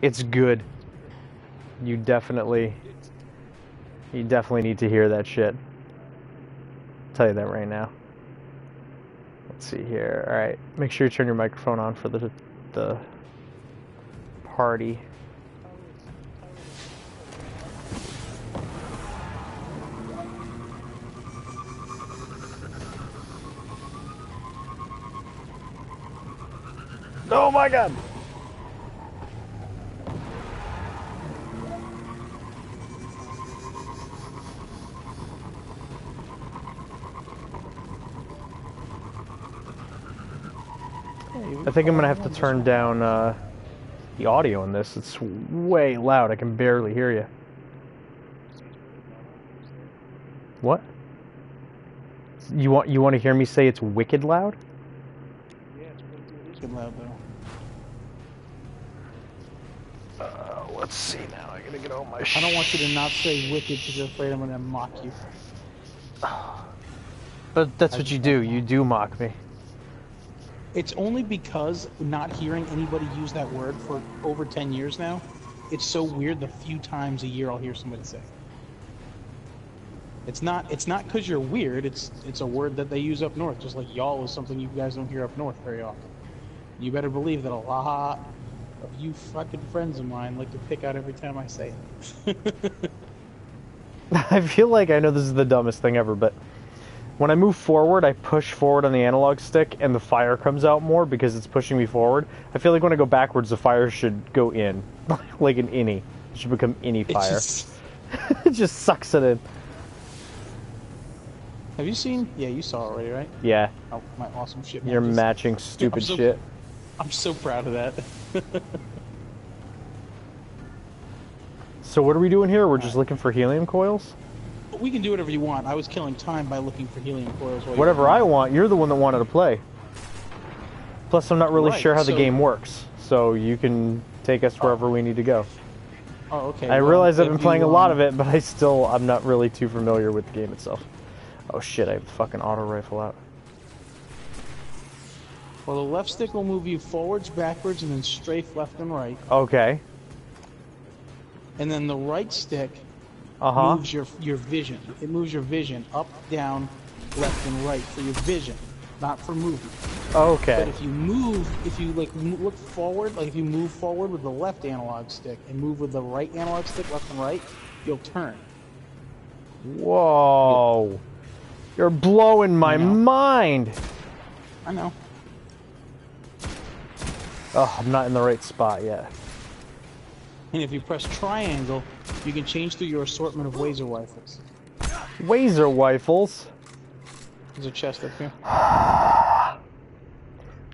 It's good. You definitely need to hear that shit. I'll tell you that right now. Let's see here. All right, make sure you turn your microphone on for the party. Oh my god! I think I'm gonna have to turn down the audio in this. It's way loud. I can barely hear you. What? You want to hear me say it's wicked loud? Yeah, it's wicked loud though. Let's see now. I gotta get all my. I don't want you to not say wicked because you're afraid I'm gonna mock you. But that's what you do. You do mock me. It's only because not hearing anybody use that word for over 10 years now, it's so weird the few times a year I'll hear somebody say. It's not because you're weird, it's a word that they use up north, just like y'all is something you guys don't hear up north very often. You better believe that a lot of you fucking friends of mine like to pick out every time I say it. I feel like I know this is the dumbest thing ever, but when I move forward, I push forward on the analog stick, and the fire comes out more because it's pushing me forward. I feel like when I go backwards, the fire should go in, like an innie. It should become innie fire. It just sucks it in. Have you seen? Yeah, you saw it already, right? Yeah. Oh, my awesome shit. You're matching stupid shit. I'm so proud of that. So what are we doing here? We're just looking for helium coils? We can do whatever you want. I was killing time by looking for helium coils. Whatever I want. You're the one that wanted to play. Plus, I'm not really sure how the game works, so you can take us wherever we need to go. Oh, okay. I realize I've been playing a lot of it, but I'm not really too familiar with the game itself. Oh shit, I have the fucking auto rifle out. Well, the left stick will move you forwards, backwards, and then strafe left and right. Okay. And then the right stick moves your vision. It moves your vision up, down, left, and right for your vision, not for movement. Okay. But if you move, if you like look forward, like if you move forward with the left analog stick and move with the right analog stick, left and right, you'll turn. Whoa. You're blowing my mind. I know. Oh, I'm not in the right spot yet. And if you press triangle, you can change through your assortment of laser rifles. Laser rifles? There's a chest up here.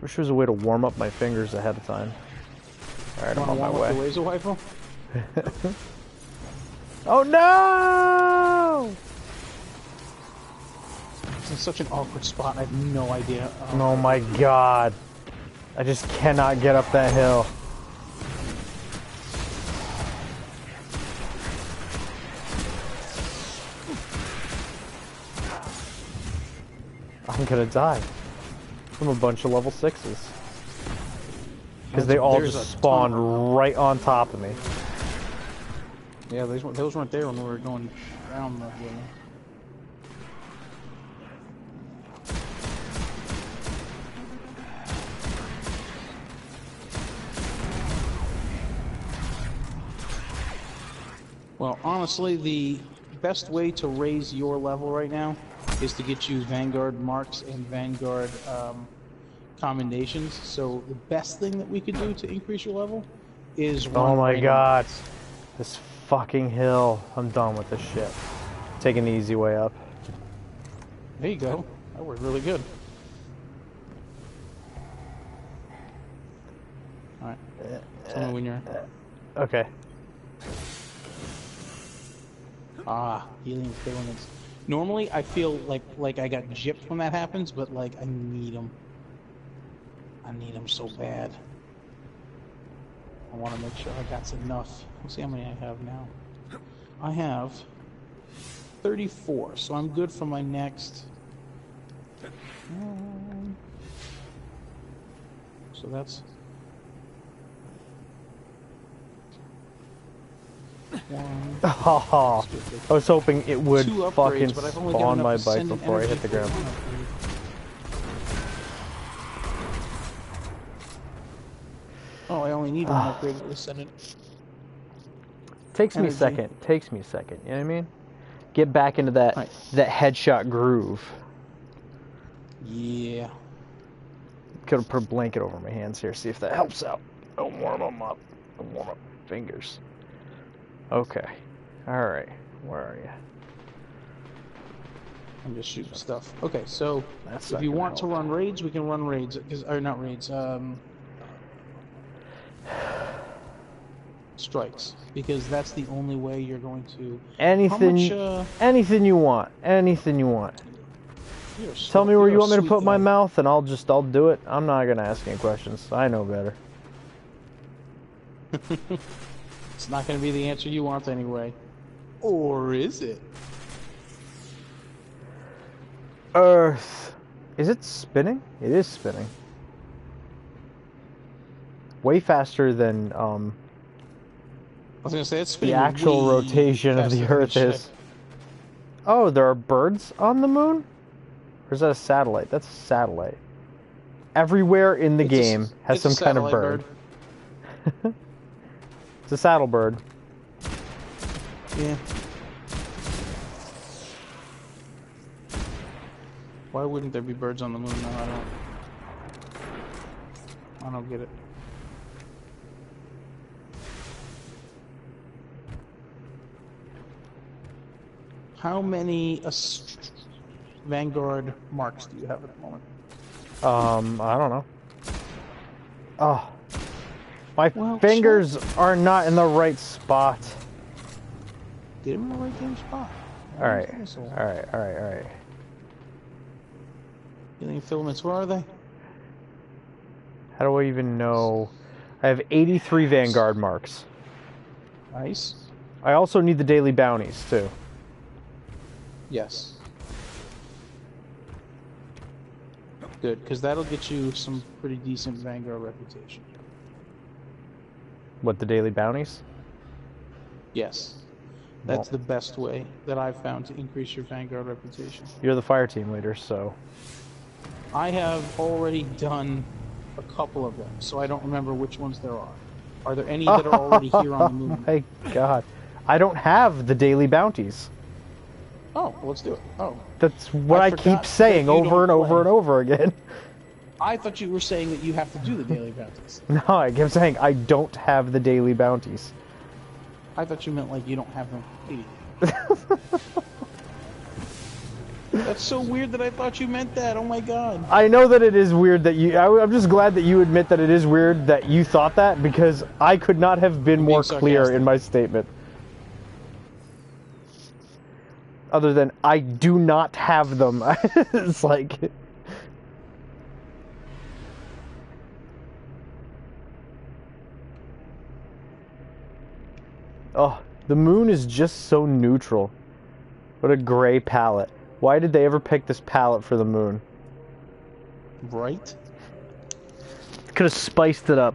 Wish there was a way to warm up my fingers ahead of time. Alright, I'm on my way. The laser rifle? Oh no! It's in such an awkward spot, I have no idea. Oh my god. I just cannot get up that hill. I'm gonna die from a bunch of level 6s. Because they all just spawned right on top of me. Yeah, those weren't there when we were going around the building. Well, honestly, the best way to raise your level right now is to get you Vanguard marks and Vanguard commendations. So the best thing that we could do to increase your level is oh my god. This fucking hill. I'm done with this shit. Taking the easy way up. There you go. That worked really good. Alright. Tell me when you're... Okay. Ah, helium filaments. Normally, I feel like I got gypped when that happens, but like I need them. I need them so bad. I want to make sure I got enough. Let's see how many I have now. I have 34, so I'm good for my next. So that's one. Haha. I was hoping it would Two upgrades, fucking but I've only got spawn enough my to bike send before I energy hit the for ground. one upgrade. Oh, I only need one upgrade to send it. Takes me a Energy. second. Takes me a second. You know what I mean? Get back into that Right. that headshot groove. Yeah. Could have put a blanket over my hands here. See if that helps out. Don't warm them up. Don't warm up fingers. Okay. All right. Where are you? I'm just shooting stuff. Okay, so That's if not you gonna want to help. run raids, we can run raids. Or not raids. Strikes, because that's the only way you're going to. Anything, How much? anything you want. Anything you want. Tell me where you want me to put my mouth, and I'll do it. I'm not gonna ask any questions. I know better. It's not going to be the answer you want anyway. Or is it? Earth. Is it spinning? It is spinning. Way faster than I was going to say it's the spinning actual way rotation of faster the than Earth it should. is. Oh, there are birds on the moon? Or is that a satellite? That's a satellite. Everywhere in the game has some kind of bird. It's a saddle bird. Yeah. Why wouldn't there be birds on the moon? No, I don't get it. How many Vanguard marks do you have at the moment? I don't know. Oh. My Well, fingers are not in the right spot. Get him in the right damn spot. Alright. Alright. Healing filaments, where are they? How do I even know? I have 83 Vanguard marks. Nice. I also need the daily bounties, too. Yes. Good, because that'll get you some pretty decent Vanguard reputation. What, the daily bounties? Yes. That's the best way that I've found to increase your Vanguard reputation. You're the fire team leader, so... I have already done a couple of them, so I don't remember which ones there are. Are there any that are already here on the moon? Oh my god. I don't have the daily bounties. Oh, well, let's do it. Oh. That's what I keep forgot saying that you over and don't over play. and over again. I thought you were saying that you have to do the daily bounties. No, I kept saying I don't have the daily bounties. I thought you meant like you don't have them completed. That's so weird that I thought you meant that. Oh my god. I know that it is weird that you... I'm just glad that you admit that it is weird that you thought that, because I could not have been more clear in my statement. Other than, I do not have them. It's like... Oh, the moon is just so neutral. What a gray palette. Why did they ever pick this palette for the moon? Right? Could have spiced it up.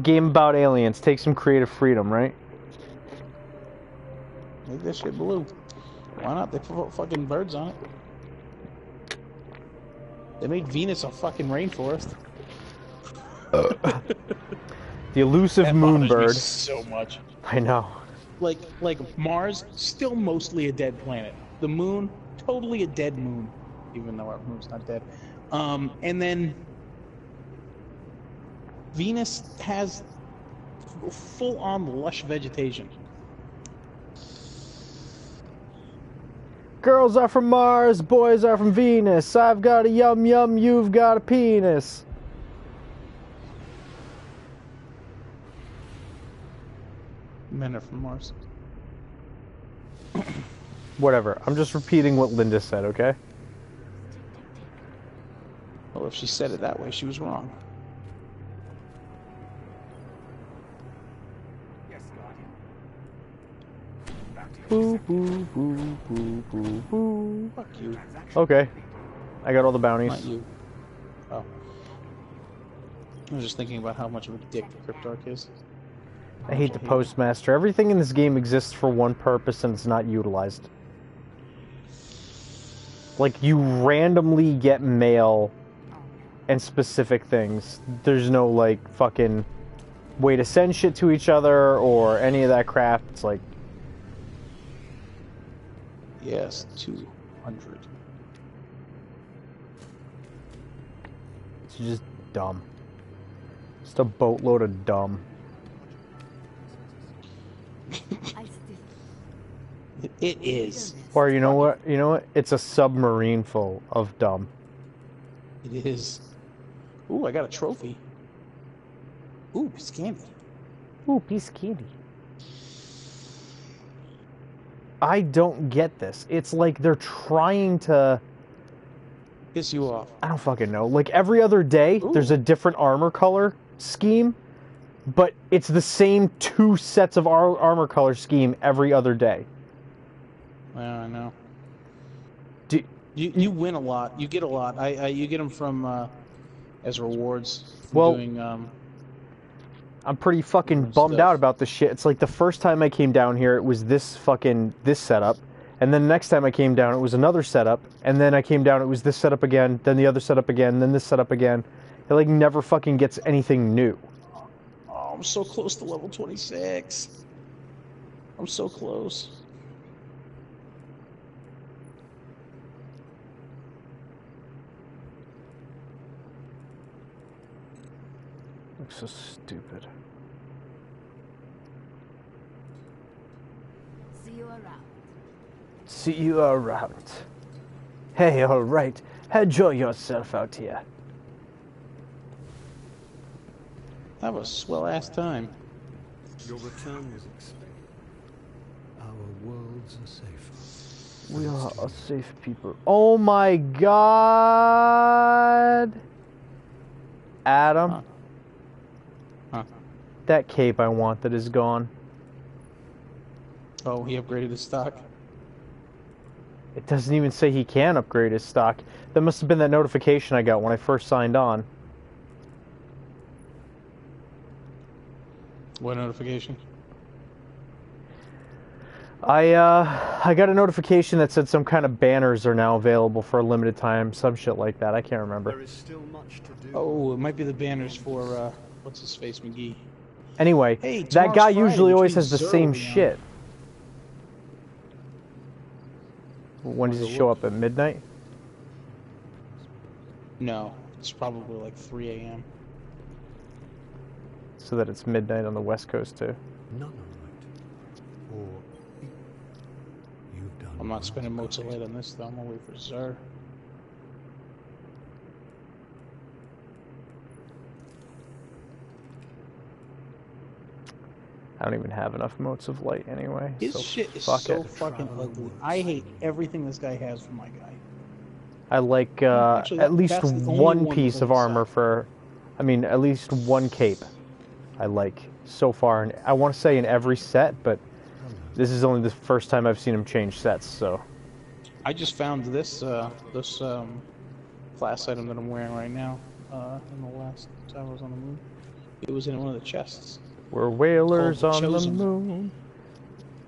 Game about aliens. Take some creative freedom, right? Make this shit blue. Why not? They put fucking birds on it. They made Venus a fucking rainforest. The elusive That moon bothers me bird. so much. I know. Like Mars, still mostly a dead planet. The moon, totally a dead moon, even though our moon's not dead. And then Venus has full-on lush vegetation. Girls are from Mars, boys are from Venus. I've got a yum yum, you've got a penis. Men are from Mars. Whatever. I'm just repeating what Linda said, okay? Well, if she said it that way, she was wrong. Boo, boo, boo, boo, boo, boo. Fuck you. Okay. I got all the Not bounties. you. Oh. I was just thinking about how much of a dick Cryptarch is. I hate the postmaster. Everything in this game exists for one purpose and it's not utilized. Like, you randomly get mail and specific things. There's no, like, fucking way to send shit to each other or any of that crap. It's like... Yes, 200. It's just dumb. Just a boatload of dumb. It is. Or you know what? You know what? It's a submarine full of dumb. It is. Ooh, I got a trophy. Ooh, piece of candy. Ooh, piece of candy. I don't get this. It's like they're trying to... Piss you off. I don't fucking know. Like, every other day, there's a different armor color scheme, but it's the same 2 sets of armor color scheme every other day. Yeah, I know. You win a lot. You get a lot. You get them from as rewards for doing. I'm pretty fucking bummed out about this shit. It's like the first time I came down here, it was this setup, and then the next time I came down, it was another setup, and then I came down, it was this setup again, then the other setup again, then this setup again. It like never fucking gets anything new. Oh, I'm so close to level 26. I'm so close. Looks so stupid. See you around. See you around. Hey, alright. Enjoy yourself out here. Have a swell-ass time. Your return was expected. Our worlds are safer. We are a safe people. Oh my god! Adam? Huh. Huh. That cape I wanted is gone. Oh, he upgraded his stock. It doesn't even say he can upgrade his stock. That must have been that notification I got when I first signed on. What notification? I got a notification that said some kind of banners are now available for a limited time, some shit like that. I can't remember. There is still much to do. Oh, it might be the banners for what's his face, McGee. Anyway, Hey, that guy tomorrow's usually Friday, always which has the means same Zero will be on. shit. When does he show up at midnight? No, it's probably like 3 a.m. So that it's midnight on the West Coast too. None are right. Or you've done. I'm not spending most of the light on this though. I'm gonna wait for Zer. I don't even have enough motes of light anyway. His so shit is fuck so it. fucking ugly. I hate everything this guy has for my guy. I like Actually, at least that's the only one one piece for of the armor set. for, I mean, at least one cape. I like so far, and I want to say in every set, but this is only the first time I've seen him change sets. So I just found this class item that I'm wearing right now. In the last time I was on the moon, it was in one of the chests. we're whalers Called on The the Chosen. moon.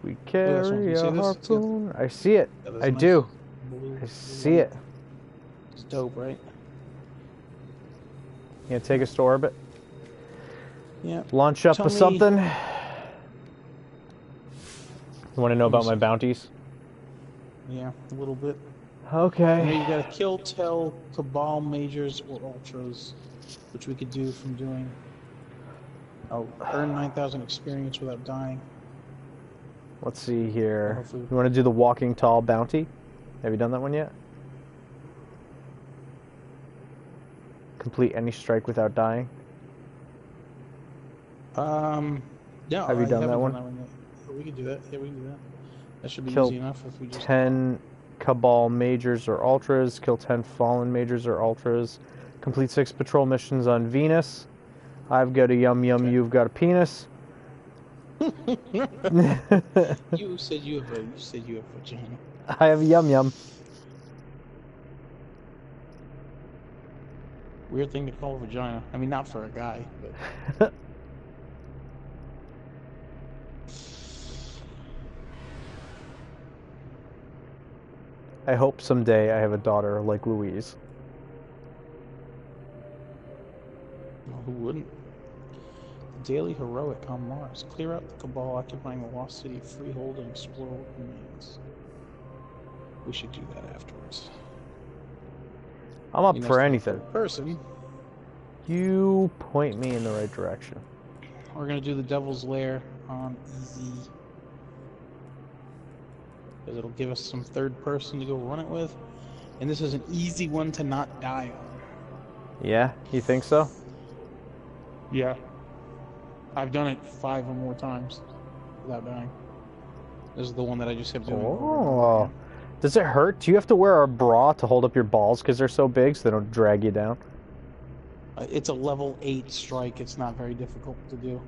We that's one. carry You see a this? harpoon. I see it. Yeah, that's I nice. do. Blue- I see it. It's dope, right? You gonna take us to orbit? Yeah. Launch up Tell with me- something? You want to know about my bounties? Yeah, a little bit. I know Okay. you gotta kill, tell, Cabal, Majors, or Ultras, which we could do from doing. I'll earn 9,000 experience without dying. Let's see here. Hopefully- You want to do the Walking Tall bounty? Have you done that one yet? Complete any strike without dying. No, Have you I done that haven't one? yet. Yeah, we can do that. Yeah, we can do that. That should be Kill easy enough if we just. 10 Cabal Majors or Ultras. Kill 10 Fallen Majors or Ultras. Complete 6 patrol missions on Venus. I've got a yum yum, Okay. you've got a penis. You said you have vagina. I have a yum yum. Weird thing to call a vagina. I mean, not for a guy, but I hope someday I have a daughter like Louise. Well, who wouldn't? The Daily Heroic on Mars. Clear out the Cabal occupying the lost city of Freehold and explore what remains. We should do that afterwards. I'm up You know, for it's anything. third person. You point me in the right direction. We're gonna do the Devil's Lair on easy. Because it'll give us some third person to go run it with. And this is an easy one to not die on. Yeah, you think so? Yeah. I've done it 5 or more times without dying. This is the one that I just kept doing. Over and over Oh. again. Does it hurt? Do you have to wear a bra to hold up your balls because they're so big so they don't drag you down? It's a level 8 strike. It's not very difficult to do.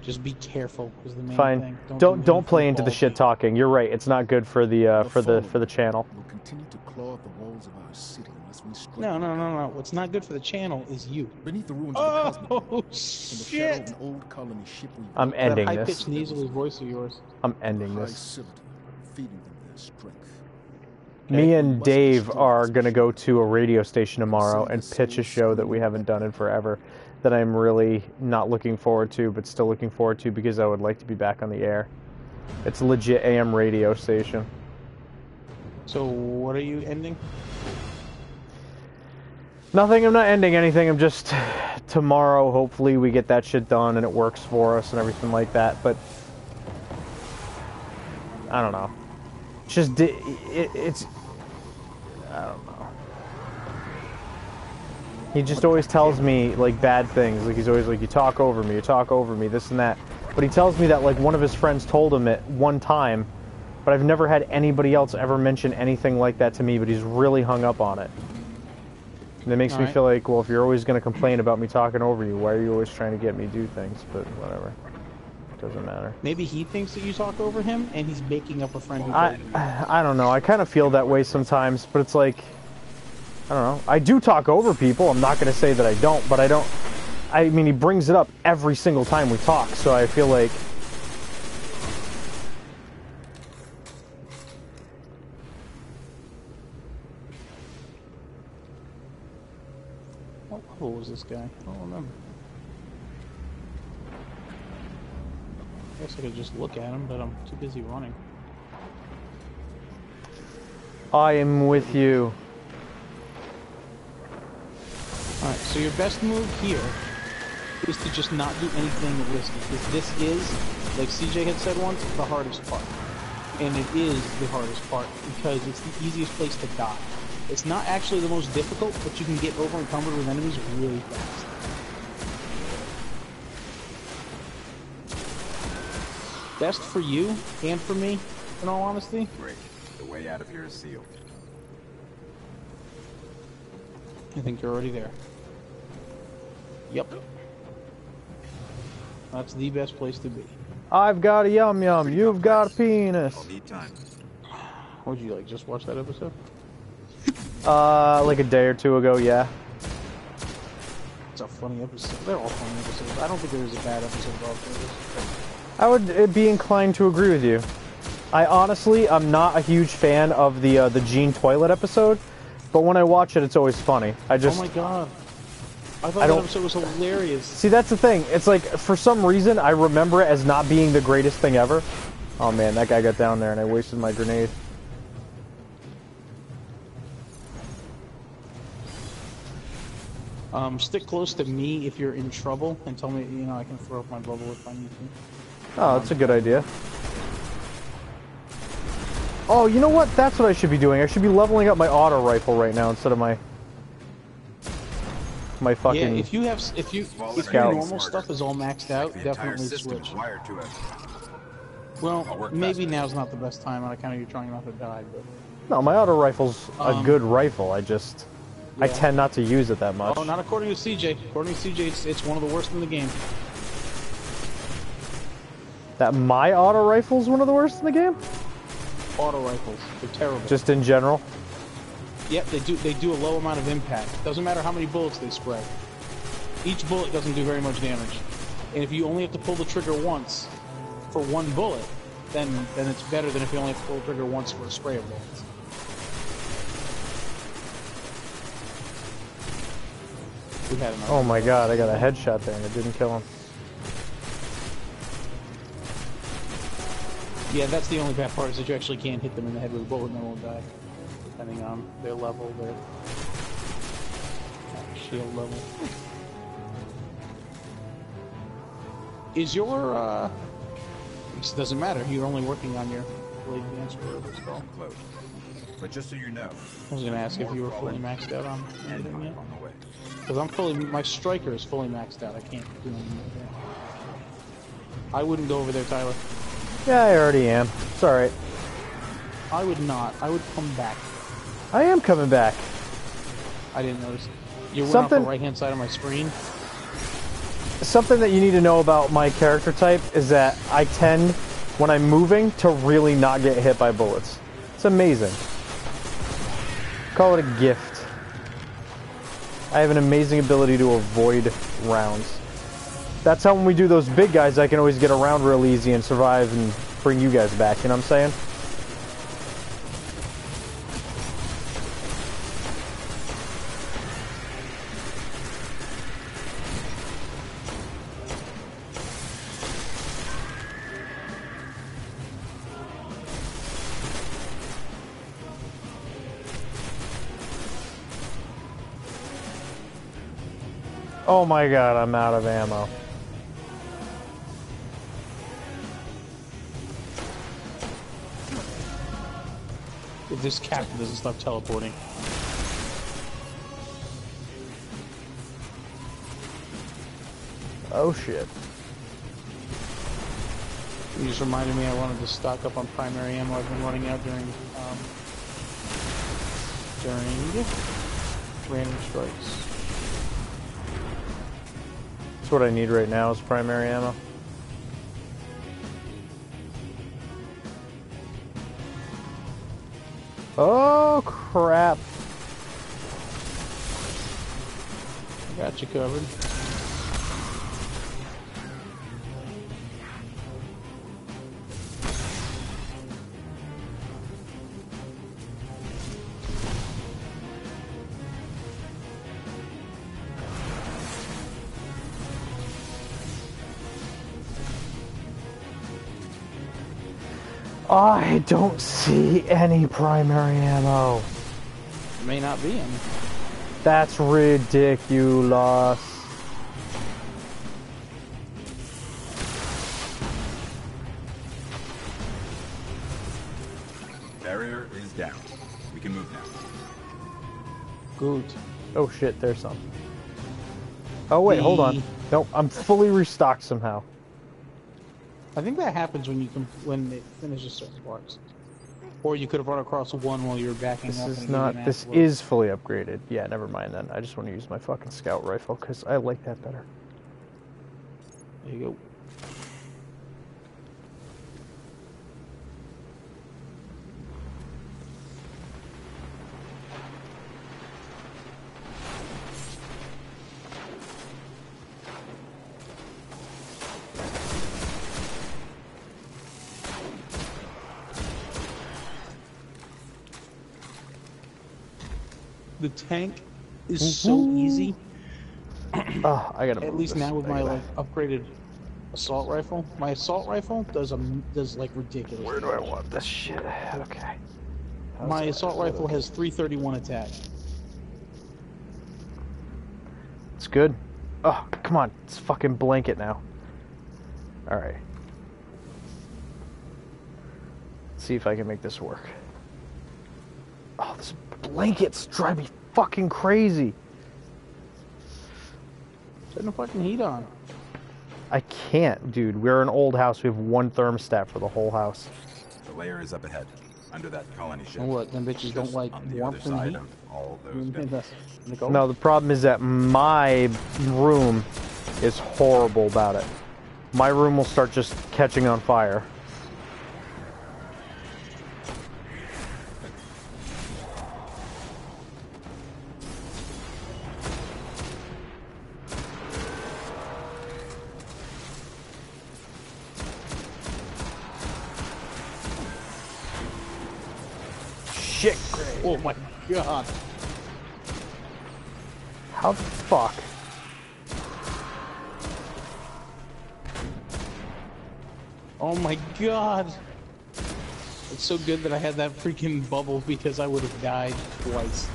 Just be careful is the main Fine. thing. Don't play into the shit talking. You're right. It's not good for the for the channel. We'll continue to claw at the walls of our city unless we strike. No. What's not good for the channel is you. Beneath the ruins of the cosmic, Oh in the shadow of shit! an old colony ship we I'm built, ending That this. high-pitched nasally voice of yours. I'm ending high this. civility, feeding them their strength. Me and Dave are gonna go to a radio station tomorrow and pitch a show that we haven't done in forever, that I'm really not looking forward to, but still looking forward to because I would like to be back on the air. It's a legit AM radio station. So what are you ending? Nothing, I'm not ending anything, I'm just... Tomorrow, hopefully, we get that shit done and it works for us and everything like that, but... I don't know. It's just... It's... I don't know. He just always tells me, like, bad things. Like, he's always like, you talk over me, this and that. But he tells me that, like, one of his friends told him it one time, but I've never had anybody else ever mention anything like that to me, but he's really hung up on it. And it makes me feel like, well, if you're always going to complain about me talking over you, why are you always trying to get me to do things? But whatever. It doesn't matter. Maybe he thinks that you talk over him, and he's making up a friend who told you. I don't know. I kind of feel that way sometimes, but it's like, I don't know. I do talk over people. I'm not going to say that I don't, but I don't. I mean, he brings it up every single time we talk, so I feel like... What level was this guy? I don't remember. I guess I could just look at him, but I'm too busy running. I am with you. Alright, so your best move here is to just not do anything risky, because this is, like CJ had said once, the hardest part. And it is the hardest part, because it's the easiest place to die. It's not actually the most difficult, but you can get over encumbered with enemies really fast. Best for you, and for me, in all honesty. Great. The way out of here is sealed. I think you're already there. Yep. That's the best place to be. I've got a yum yum, you've got a penis. I'll need time. Would you like just watch that episode? Like a day or two ago, yeah. It's a funny episode. They're all funny episodes. I don't think there was a bad episode of All I would be inclined to agree with you. I'm not a huge fan of the Gene Toilet episode, but when I watch it, it's always funny. Oh my god. I thought that episode was hilarious. See, that's the thing. It's like, for some reason, I remember it as not being the greatest thing ever. Oh man, that guy got down there and I wasted my grenade. Stick close to me if you're in trouble, and tell me, you know, I can throw up my bubble if I need to. Oh, that's a good idea. Oh, you know what? That's what I should be doing. I should be leveling up my auto rifle right now instead of my fucking... Yeah, if your normal stuff is all maxed out, definitely switch. Well, maybe now's not the best time on account of you trying not to die, but... No, my auto rifle's a good rifle. I tend not to use it that much. Oh, not according to CJ. According to CJ, it's one of the worst in the game. That my auto rifle's one of the worst in the game? Auto rifles, they're terrible. Just in general? Yep, they do a low amount of impact. Doesn't matter how many bullets they spray. Each bullet doesn't do very much damage. And if you only have to pull the trigger once for one bullet, then it's better than if you only pull the trigger once for a spray of bullets. We had another. Oh my god, I got a headshot there and it didn't kill him. Yeah, that's the only bad part is that you actually can't hit them in the head with a bullet and they won't die. Depending on their level, their shield level. Is your, it doesn't matter, you're only working on your blade dance or whatever it's called. Close. But just so you know, I was gonna ask if you were fully maxed out on and anything yet. on the way. Because I'm fully, my striker is fully maxed out, I can't do anything with that. I wouldn't go over there, Tyler. Yeah, I already am. It's alright. I would not, I would come back. I am coming back. I didn't notice. You went off Something- the right hand side of my screen. Something that you need to know about my character type is that I tend, when I'm moving, to really not get hit by bullets. It's amazing. Call it a gift. I have an amazing ability to avoid rounds. That's how when we do those big guys, I can always get around real easy and survive and bring you guys back, you know what I'm saying? Oh my god, I'm out of ammo. If this captain doesn't stop teleporting. Oh shit. You just reminded me I wanted to stock up on primary ammo. I've been running out during random strikes. That's what I need right now is primary ammo. Oh crap. I got you covered. I don't see any primary ammo. There may not be any. That's ridiculous. Barrier is down. We can move now. Good. Oh shit, there's some. Oh wait, hold on. Nope, I'm fully restocked somehow. I think that happens when when it finishes certain parts. Or you could have run across one while you were backing This up. is and not, getting this afterwards. is fully upgraded. Yeah, never mind then. I just want to use my fucking scout rifle because I like that better. There you go. The tank is so easy. Oh, I gotta At move least this. now with I my gotta- like upgraded assault rifle. My assault rifle does like ridiculous. Where do I want this shit? Okay. My assault rifle has 331 attack. It's good. Oh, come on. It's a fucking blanket now. Alright. Let's see if I can make this work. Oh, this blankets drive me fucking crazy. Turn the fucking heat on. I can't, dude. We're an old house. We have one thermostat for the whole house. The layer is up ahead, under that colony ship. And what? Them bitches don't Just like on the other warmth and side heat? of all those In vents. the cold? No, the problem is that my room is horrible about it. My room will start just catching on fire. shit, Gray. Oh my god. How the fuck? Oh my god. It's so good that I had that freaking bubble because I would have died twice.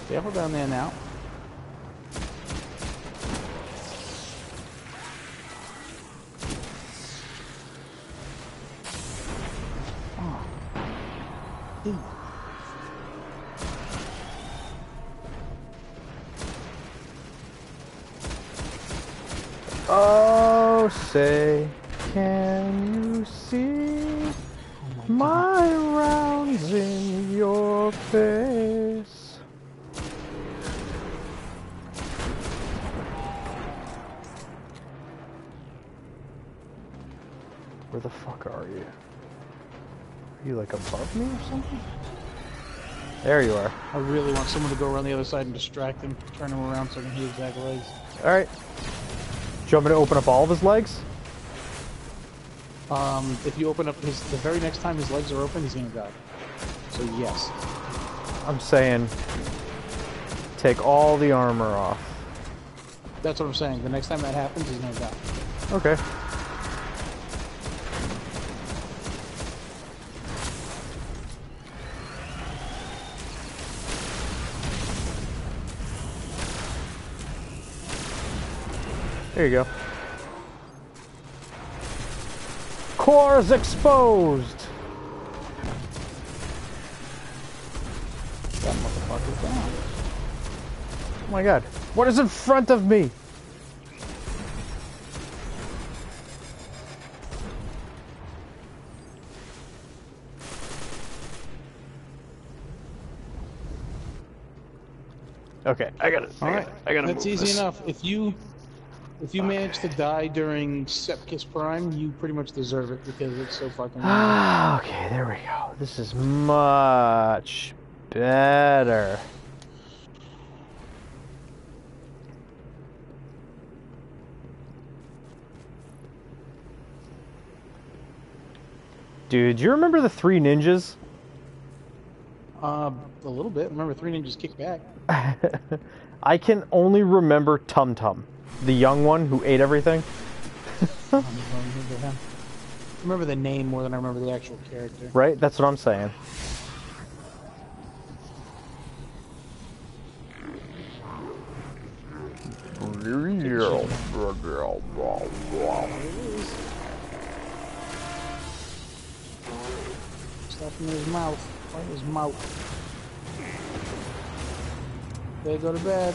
Careful down there now. Oh. Dude. Oh, say, can you see my rounds in your face? Where the fuck are you? Are you like above me or something? There you are. I really want someone to go around the other side and distract him, turn him around so I can hit his back legs. Alright. Do you want me to open up all of his legs? If you open up the very next time his legs are open, he's gonna die. So yes. I'm saying take all the armor off. That's what I'm saying. The next time that happens, he's gonna die. Okay. There you go. Cores exposed! That motherfucker's down. Oh my god. What is in front of me? Okay, I got it. Alright, I gotta that's move easy this. enough. If you manage to die during Sepkis Prime, you pretty much deserve it because it's so fucking Ah, okay, there we go. This is much better. Dude, do you remember the Three Ninjas? A little bit. Remember, Three Ninjas Kick Back. I can only remember Tum Tum, the young one who ate everything. I remember the name more than I remember the actual character. Right? That's what I'm saying. Stuff in his mouth. Right in his mouth. They go to bed.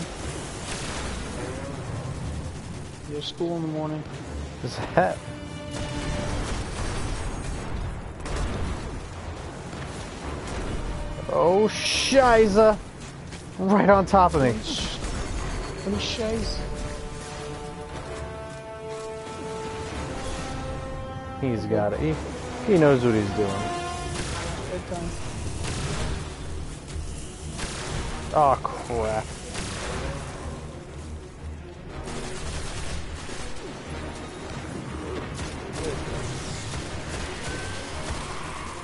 You have school in the morning. Is that? Oh, shiza! Right on top of me. What is shiz? He's got it. He knows what he's doing. Bedtime. Oh, crap.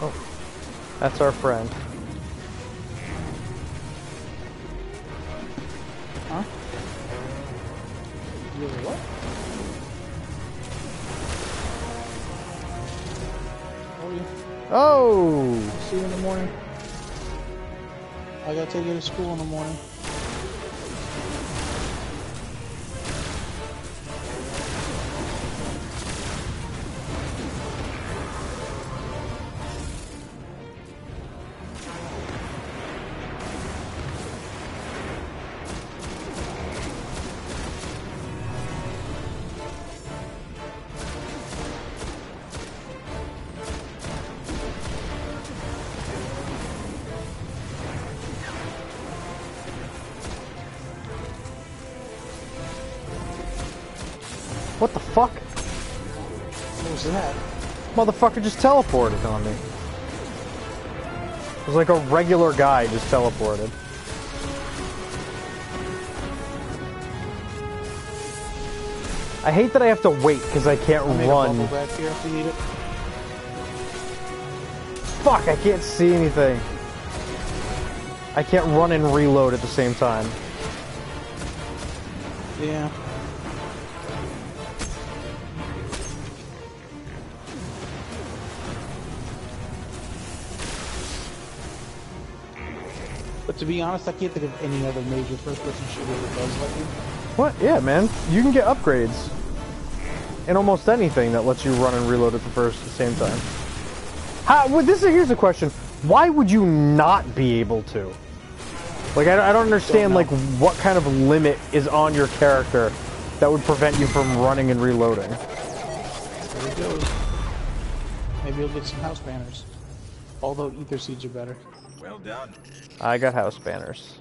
Oh, that's our friend. Huh? You what? Oh, yeah. Oh! See you in the morning. I gotta take you to school in the morning. What the fuck? What was that? Motherfucker just teleported on me. It was like a regular guy just teleported. I hate that I have to wait because I can't I made a run. bubble back here if you need it. Fuck, I can't see anything. I can't run and reload at the same time. Yeah. But to be honest, I can't think of any other major first-person shooter that does let you. What? Yeah, man. You can get upgrades in almost anything that lets you run and reload at the same time. Here's the question. Why would you not be able to? Like, I don't understand, like, what kind of limit is on your character that would prevent you from running and reloading. There it goes. Maybe you'll get some house banners. Although ether seeds are better. Well done. I got house banners.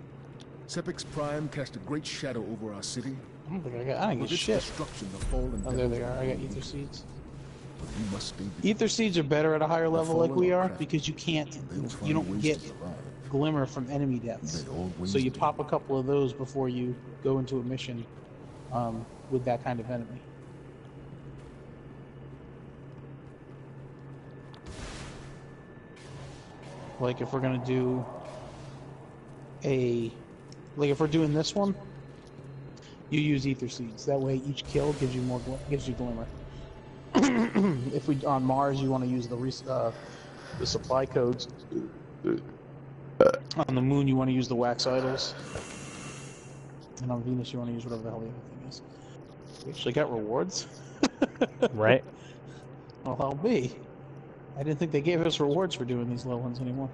Sepix Prime cast a great shadow over our city. I don't think I didn't For get this shit. destruction, the fallen Oh, there devils they are. I got ether seeds. But we must stay Ether seeds are better at a higher level like we are because you They will find don't ways get to survive. glimmer from enemy deaths. They always So you do. pop a couple of those before you go into a mission with that kind of enemy. Like if we're gonna do if we're doing this one, you use ether seeds. That way each kill gives you gives you glimmer. If we on Mars, you want to use the supply codes. On the Moon, you want to use the wax idols, and on Venus, you want to use whatever the hell the other thing is. We actually got rewards. Right? Well, I'll be. I didn't think they gave us rewards for doing these low ones anymore.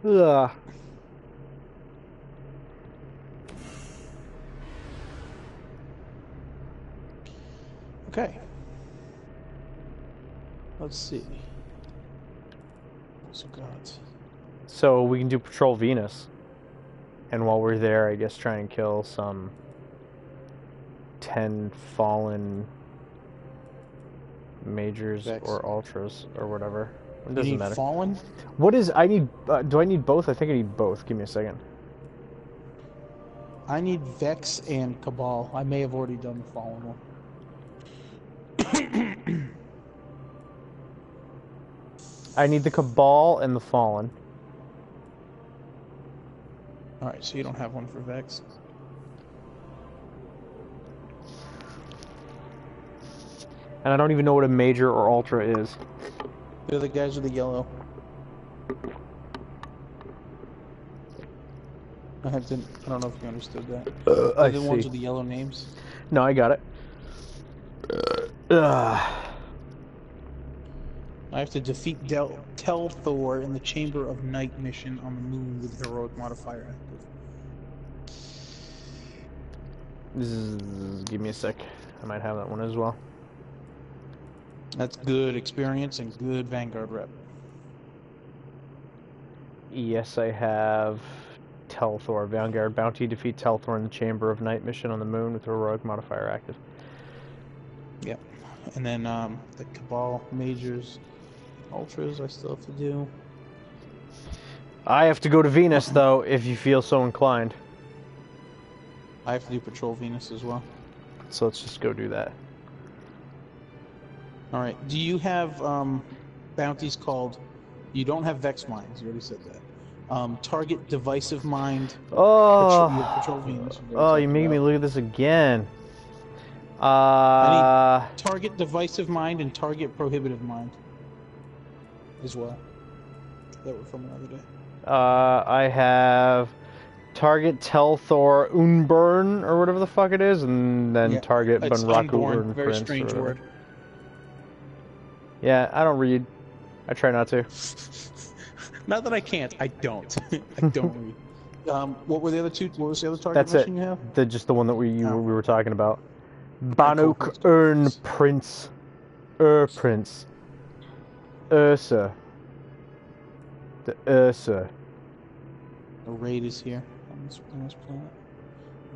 Ugh. Okay. Let's see. So got. So we can do Patrol Venus. And while we're there, I guess try and kill some 10 fallen majors Vex. or ultras or whatever. It You doesn't need matter. Fallen? What is I need? Do I need both? I think I need both. Give me a second. I need Vex and Cabal. I may have already done the Fallen one. I need the Cabal and the Fallen. Alright, so you don't have one for Vex. And I don't even know what a major or ultra is. They're the guys with the yellow. I don't know if you understood that. I They're the ones see. with the yellow names. No, I got it. I have to defeat Telthor in the Chamber of Night mission on the Moon with heroic modifier active. Give me a sec. I might have that one as well. That's good experience and good Vanguard rep. Yes, I have Telthor. Vanguard bounty. Defeat Telthor in the Chamber of Night mission on the Moon with heroic modifier active. Yep. And then the Cabal Majors, Ultras I still have to do. I have to go to Venus, though, if you feel so inclined. I have to do Patrol Venus as well. So let's just go do that. Alright, do you have bounties called... You don't have Vex Mines, you already said that. Target Divisive Mind, Patrol Venus. You're making me look at this again. I need Target Divisive Mind and Target Prohibitive Mind as well. That were from another day. I have Target Telthor Unburn, or whatever the fuck it is, and then Yeah, Target it's Bunraku Unborn, Urnprince. very strange word. Yeah, I don't read. I try not to. Not that I can't, I don't. I don't read. What were the other two? What was the other target That's it. mission you have? Just the one that we were talking about. cool. Banuk Urnprince. Prince. Ursa. The Ursa. The raid is here on this planet.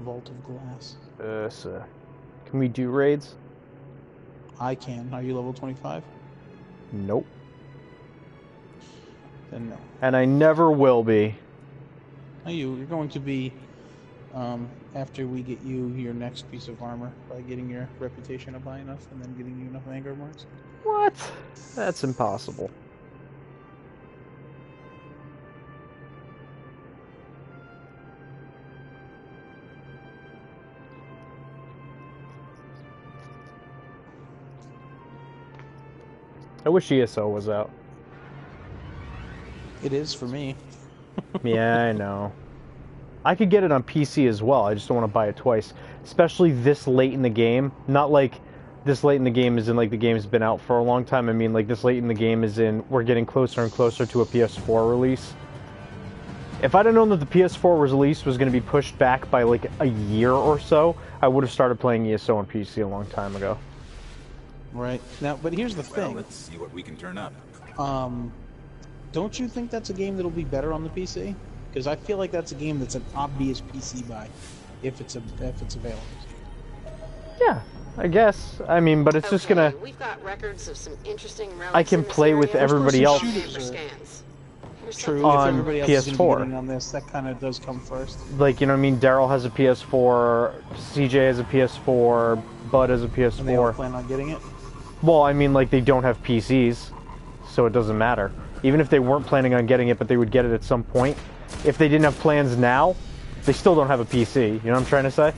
Vault of Glass. Ursa. Can we do raids? I can. Are you level 25? Nope. Then no. And I never will be. Oh, you're going to be, after we get you your next piece of armor, by getting your reputation up high enough and then getting you enough Vanguard marks. What? That's impossible. I wish ESO was out. It is for me. Yeah, I know. I could get it on PC as well, I just don't want to buy it twice. Especially this late in the game. Not like this late in the game is in like the game's been out for a long time. I mean like this late in the game is in we're getting closer and closer to a PS4 release. If I'd have known that the PS4 release was going to be pushed back by like a year or so, I would have started playing ESO on PC a long time ago. Right. Now, but here's the Well, thing. let's see what we can turn up. Don't you think that's a game that'll be better on the PC? Because I feel like that's a game that's an obvious PC buy, if it's available. Yeah, I guess. I mean, but it's just gonna. We've got records of some interesting relics I can in this play with area. everybody else. Chamber scans. Here's True. something. If On everybody else is going to be PS4. getting on this, that kind of does come first. Like, you know what I mean? Daryl has a PS4, CJ has a PS4, Bud has a And they all PS4. plan on getting it. Well, I mean, like, they don't have PCs, so it doesn't matter. Even if they weren't planning on getting it, but they would get it at some point, if they didn't have plans now, they still don't have a PC. You know what I'm trying to say?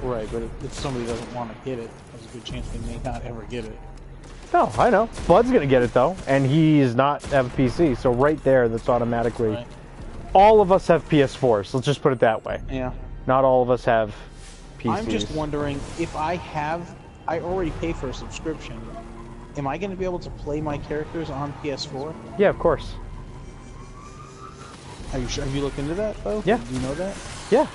Right, but if somebody doesn't want to get it, there's a good chance they may not ever get it. No, I know. Bud's gonna get it, though, and he does not have a PC, so right there, that's automatically... Right. All of us have PS4s, let's just put it that way. Yeah. Not all of us have PCs. I'm just wondering if I already pay for a subscription. Am I going to be able to play my characters on PS4? Yeah, of course. Are you sure? Have you looked into that though? Yeah. Do you know that? Yeah.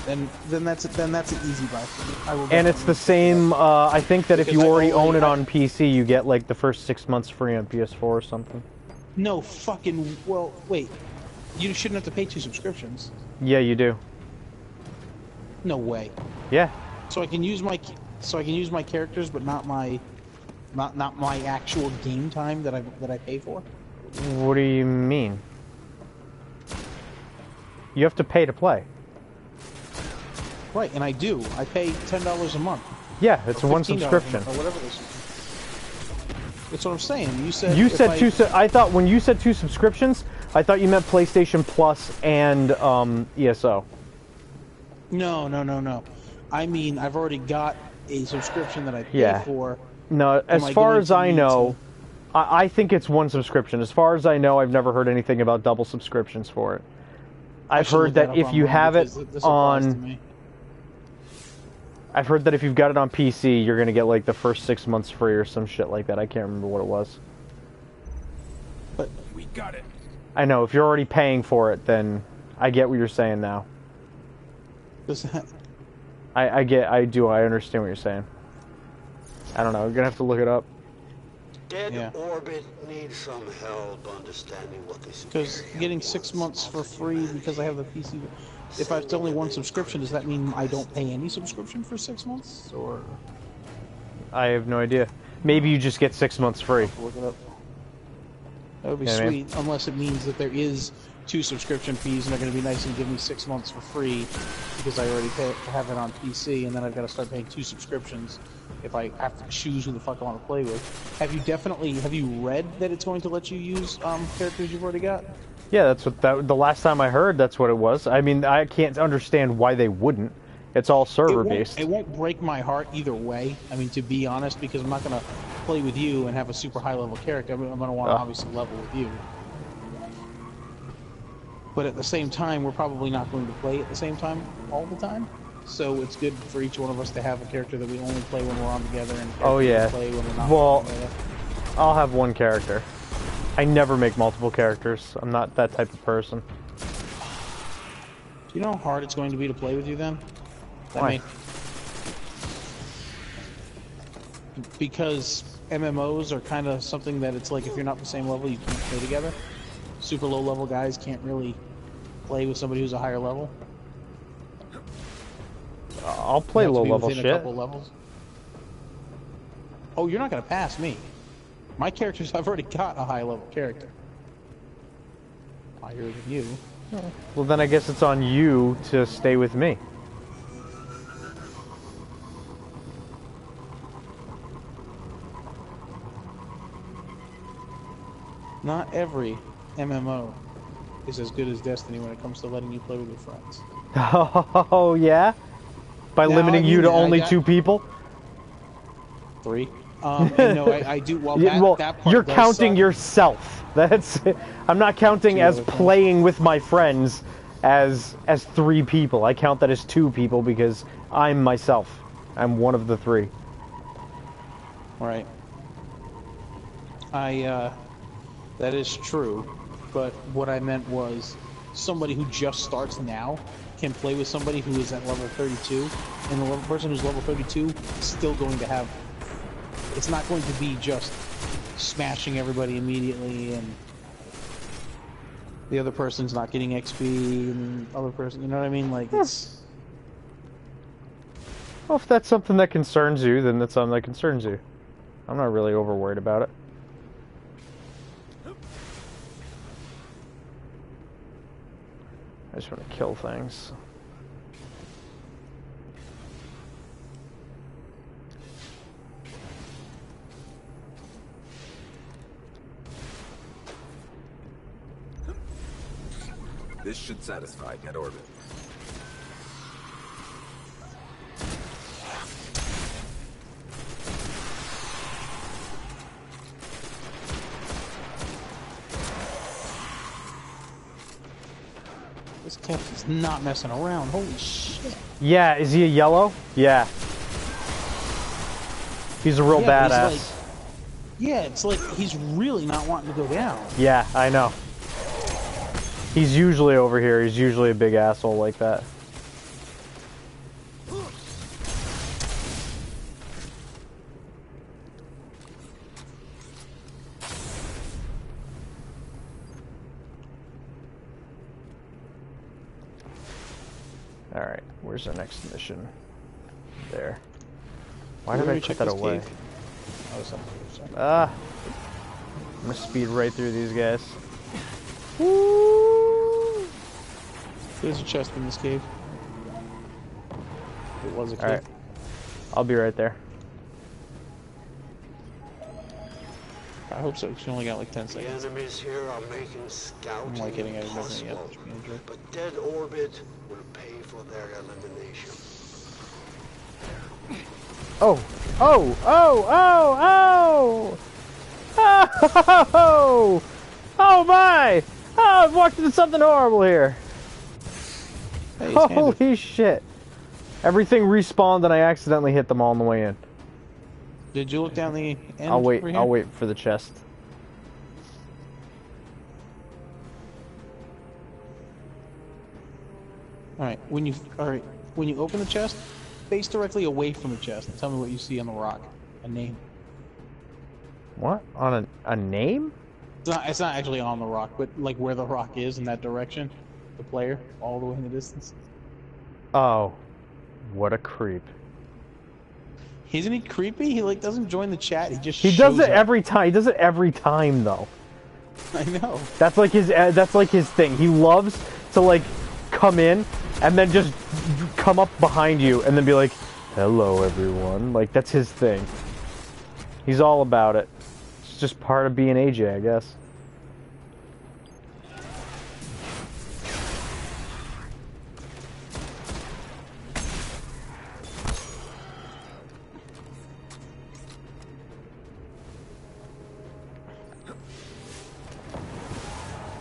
Then that's an easy buy for me. I will. And it's the same, I think that if Because you I already own it already- on PC, you get like the first 6 months free on PS4 or something. No fucking. Well, wait. You shouldn't have to pay 2 subscriptions. Yeah, you do. No way. Yeah. So I can use my characters, but not my actual game time that I pay for. What do you mean? You have to pay to play. Right, and I do. I pay $10 a month. Yeah, it's Or one $15 a subscription. month, or whatever this is. That's what I'm saying. You said. You if said I- 2. I thought when you said 2 subscriptions, I thought you meant PlayStation Plus and ESO. No. I mean, I've already got a subscription that I pay Yeah. for. No, as I far going as to I need know, I think it's one subscription. As far as I know, I've never heard anything about double subscriptions for it. I I've should look heard that up if you online have it because this applies to on, me. I've heard that if you've got it on PC, you're gonna get like the first 6 months free or some shit like that. I can't remember what it was. But We got it. I know if you're already paying for it, then I get what you're saying now. does that, I understand what you're saying. I don't know. We're gonna have to look it up. Dead Yeah. Orbit needs some help understanding what this because getting 6 months for free because I have the PC. If it's only one subscription, does that mean I don't pay any subscription for 6 months? Or I have no idea. Maybe you just get 6 months free. look it up. That would be Yeah, man. sweet, unless it means that there is 2 subscription fees and they're going to be nice and give me 6 months for free because I already have it on PC, and then I've got to start paying 2 subscriptions if I have to choose who the fuck I want to play with. Have you read that it's going to let you use characters you've already got? Yeah, that's what the last time I heard. That's what it was. I mean, I can't understand why they wouldn't. It's all server based. It won't break my heart either way. I mean, to be honest, because I'm not going to play with you and have a super high level character. I'm going to want to obviously level with you. But at the same time, we're probably not going to play at the same time all the time. So it's good for each one of us to have a character that we only play when we're on together, and a character Oh, yeah. we play when we're not Well, on together. I'll have one character. I never make multiple characters. I'm not that type of person. Do you know how hard it's going to be to play with you then? Why? Because MMOs are kind of something that it's like if you're not the same level, you can't play together. Super low level guys can't really play with somebody who's a higher level. I'll play You have to low be level within shit. a couple levels. Oh, you're not gonna pass me. My characters, I've already got a high level character. higher than you. Well, then I guess it's on you to stay with me. Not every MMO is as good as Destiny when it comes to letting you play with your friends. Oh, yeah? By Now, limiting I you mean, to I only got- 2 people? 3. And no, I do. Well, Yeah, that, well, that part you're does counting suck. yourself. That's. I'm not counting 2 as other friends. playing with my friends as 3 people. I count that as 2 people because I'm myself. I'm one of the 3. Right. That is true, but what I meant was somebody who just starts now can play with somebody who is at level 32, and the level person who's level 32 is still going to have. It's not going to be just smashing everybody immediately, and the other person's not getting XP, and the other person, you know what I mean? Like it's. Well, if that's something that concerns you, then that's something that concerns you. I'm not really over worried about it. I just want to kill things. This should satisfy dead orbit. This captain's not messing around. Holy shit! Yeah, is he a yellow? Yeah. He's a real Yeah, but badass. he's like- yeah, it's like he's really not wanting to go down. Yeah, I know. He's usually over here. He's usually a big asshole like that. Alright, where's our next mission? There. Why did I put that away? Cave. Oh, something. Sorry. Ah! I'm gonna speed right through these guys. Woo! There's a chest in this cave. It was a cave. Alright. I'll be right there. I hope so. She only got like 10 The seconds. enemies here are making scouting I'm like hitting it, doesn't it yet? impossible, Which means you're- but Dead Orbit will pay for their elimination. Oh! Oh! Oh! Oh! Oh! Oh! Oh my! Oh, I've walked into something horrible here. Hey, he's handed. Holy shit. Everything respawned and I accidentally hit them all on the way in. Did you look down the end? I'll wait. over here? I'll wait for the chest. All right. When you open the chest, face directly away from the chest and tell me what you see on the rock. A name. What? On a name? It's not actually on the rock, but like where the rock is in that direction. The player, all the way in the distance. Oh. What a creep. Isn't he creepy? He like doesn't join the chat. He just He shows does it up. every time. He does it every time though. I know. That's like his thing. He loves to like come in and then just come up behind you and then be like, "Hello everyone." Like that's his thing. He's all about it. It's just part of being AJ, I guess.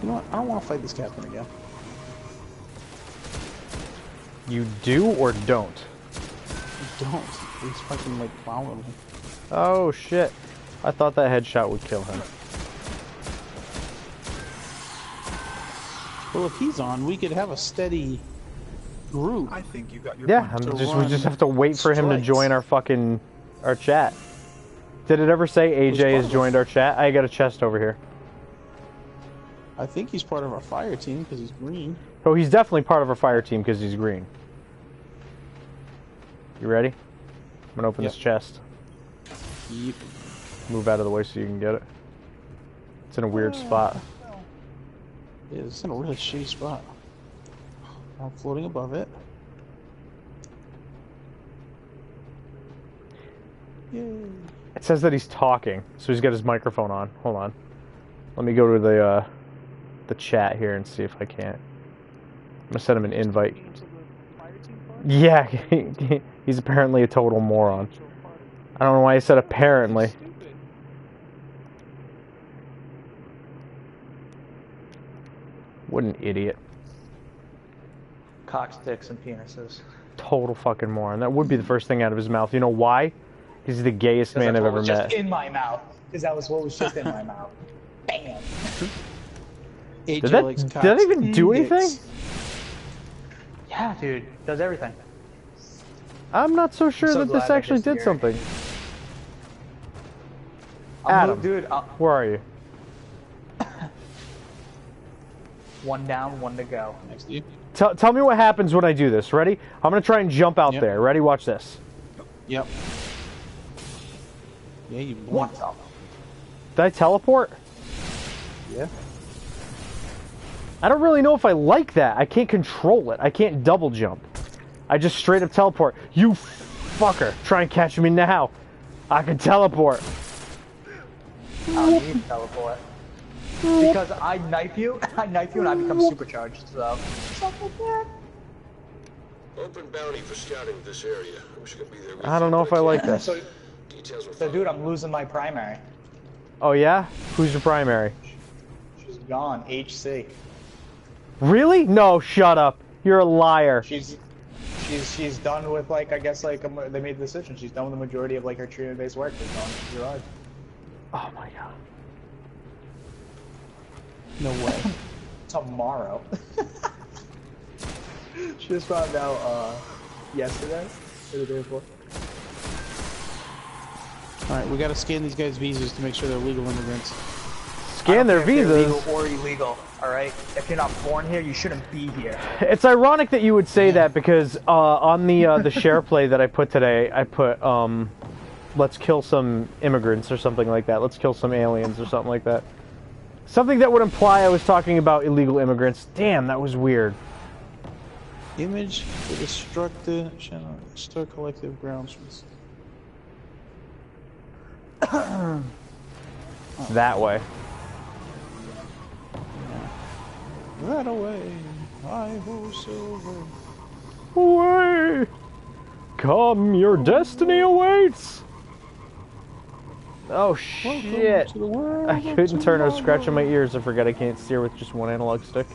You know what? I don't want to fight this captain again. You do or don't? I don't. He's fucking like following me. Oh shit. I thought that headshot would kill him. Well, if he's on, we could have a steady group. I think you got your Yeah, point. we just have to wait for him to join our chat. Did it ever say AJ has joined our chat? I got a chest over here. I think he's part of our fire team because he's green. Oh, he's definitely part of our fire team because he's green. You ready? I'm gonna open Yep. this chest. Yep. Move out of the way so you can get it. It's in a weird spot. Yeah, it's in a really shitty spot. I'm floating above it. Yay. It says that he's talking, so he's got his microphone on. Hold on. Let me go to the chat here and see if I can't. I'm gonna send him an invite. Yeah, he's apparently a total moron. I don't know why he said apparently. What an idiot. Cock sticks and penises. Total fucking moron. That would be the first thing out of his mouth. You know why? He's the gayest man I've ever met. Just in my mouth. Because that was what was just in my mouth. Bam. Did that even do anything? Yeah, dude. Does everything. I'm not so sure that this actually did something. Adam, dude, where are you? One down, one to go. Next to you. Tell me what happens when I do this. Ready? I'm gonna try and jump out Yep. there. Ready? Watch this. Yep. Yeah, you What blinked. Did I teleport? Yeah. I don't really know if I like that. I can't control it. I can't double jump. I just straight up teleport. You fucker. Try and catch me now. I can teleport. I don't need to teleport. Because I knife you and I become supercharged, so. Open bounty for scouting this area. I wish I could be there with I don't you, know but if I like can't. this. Details will So, follow. dude, I'm losing my primary. Oh yeah? Who's your primary? She's gone. HC. Really? No, shut up. You're a liar. She's done with, like, I guess, like, they made the decision. She's done with the majority of, like, her treatment-based work. She's gone to Gerard. Oh my god. No way. Tomorrow. She just found out, yesterday, or the day before. Alright, we gotta scan these guys' visas to make sure they're legal immigrants. Scan their If they're visas. legal or illegal, alright? If you're not born here, you shouldn't be here. It's ironic that you would say that because on the share play that I put today, I put let's kill some immigrants or something like that. Let's kill some aliens or something like that. Something that would imply I was talking about illegal immigrants. Damn, that was weird. Image for destructive channel, star collective grounds. That way. That away, I ho silver. Away! Come, your destiny awaits! Oh shit! To the world I of couldn't turn. I was tomorrow. scratching my ears. I forgot I can't steer with just one analog stick.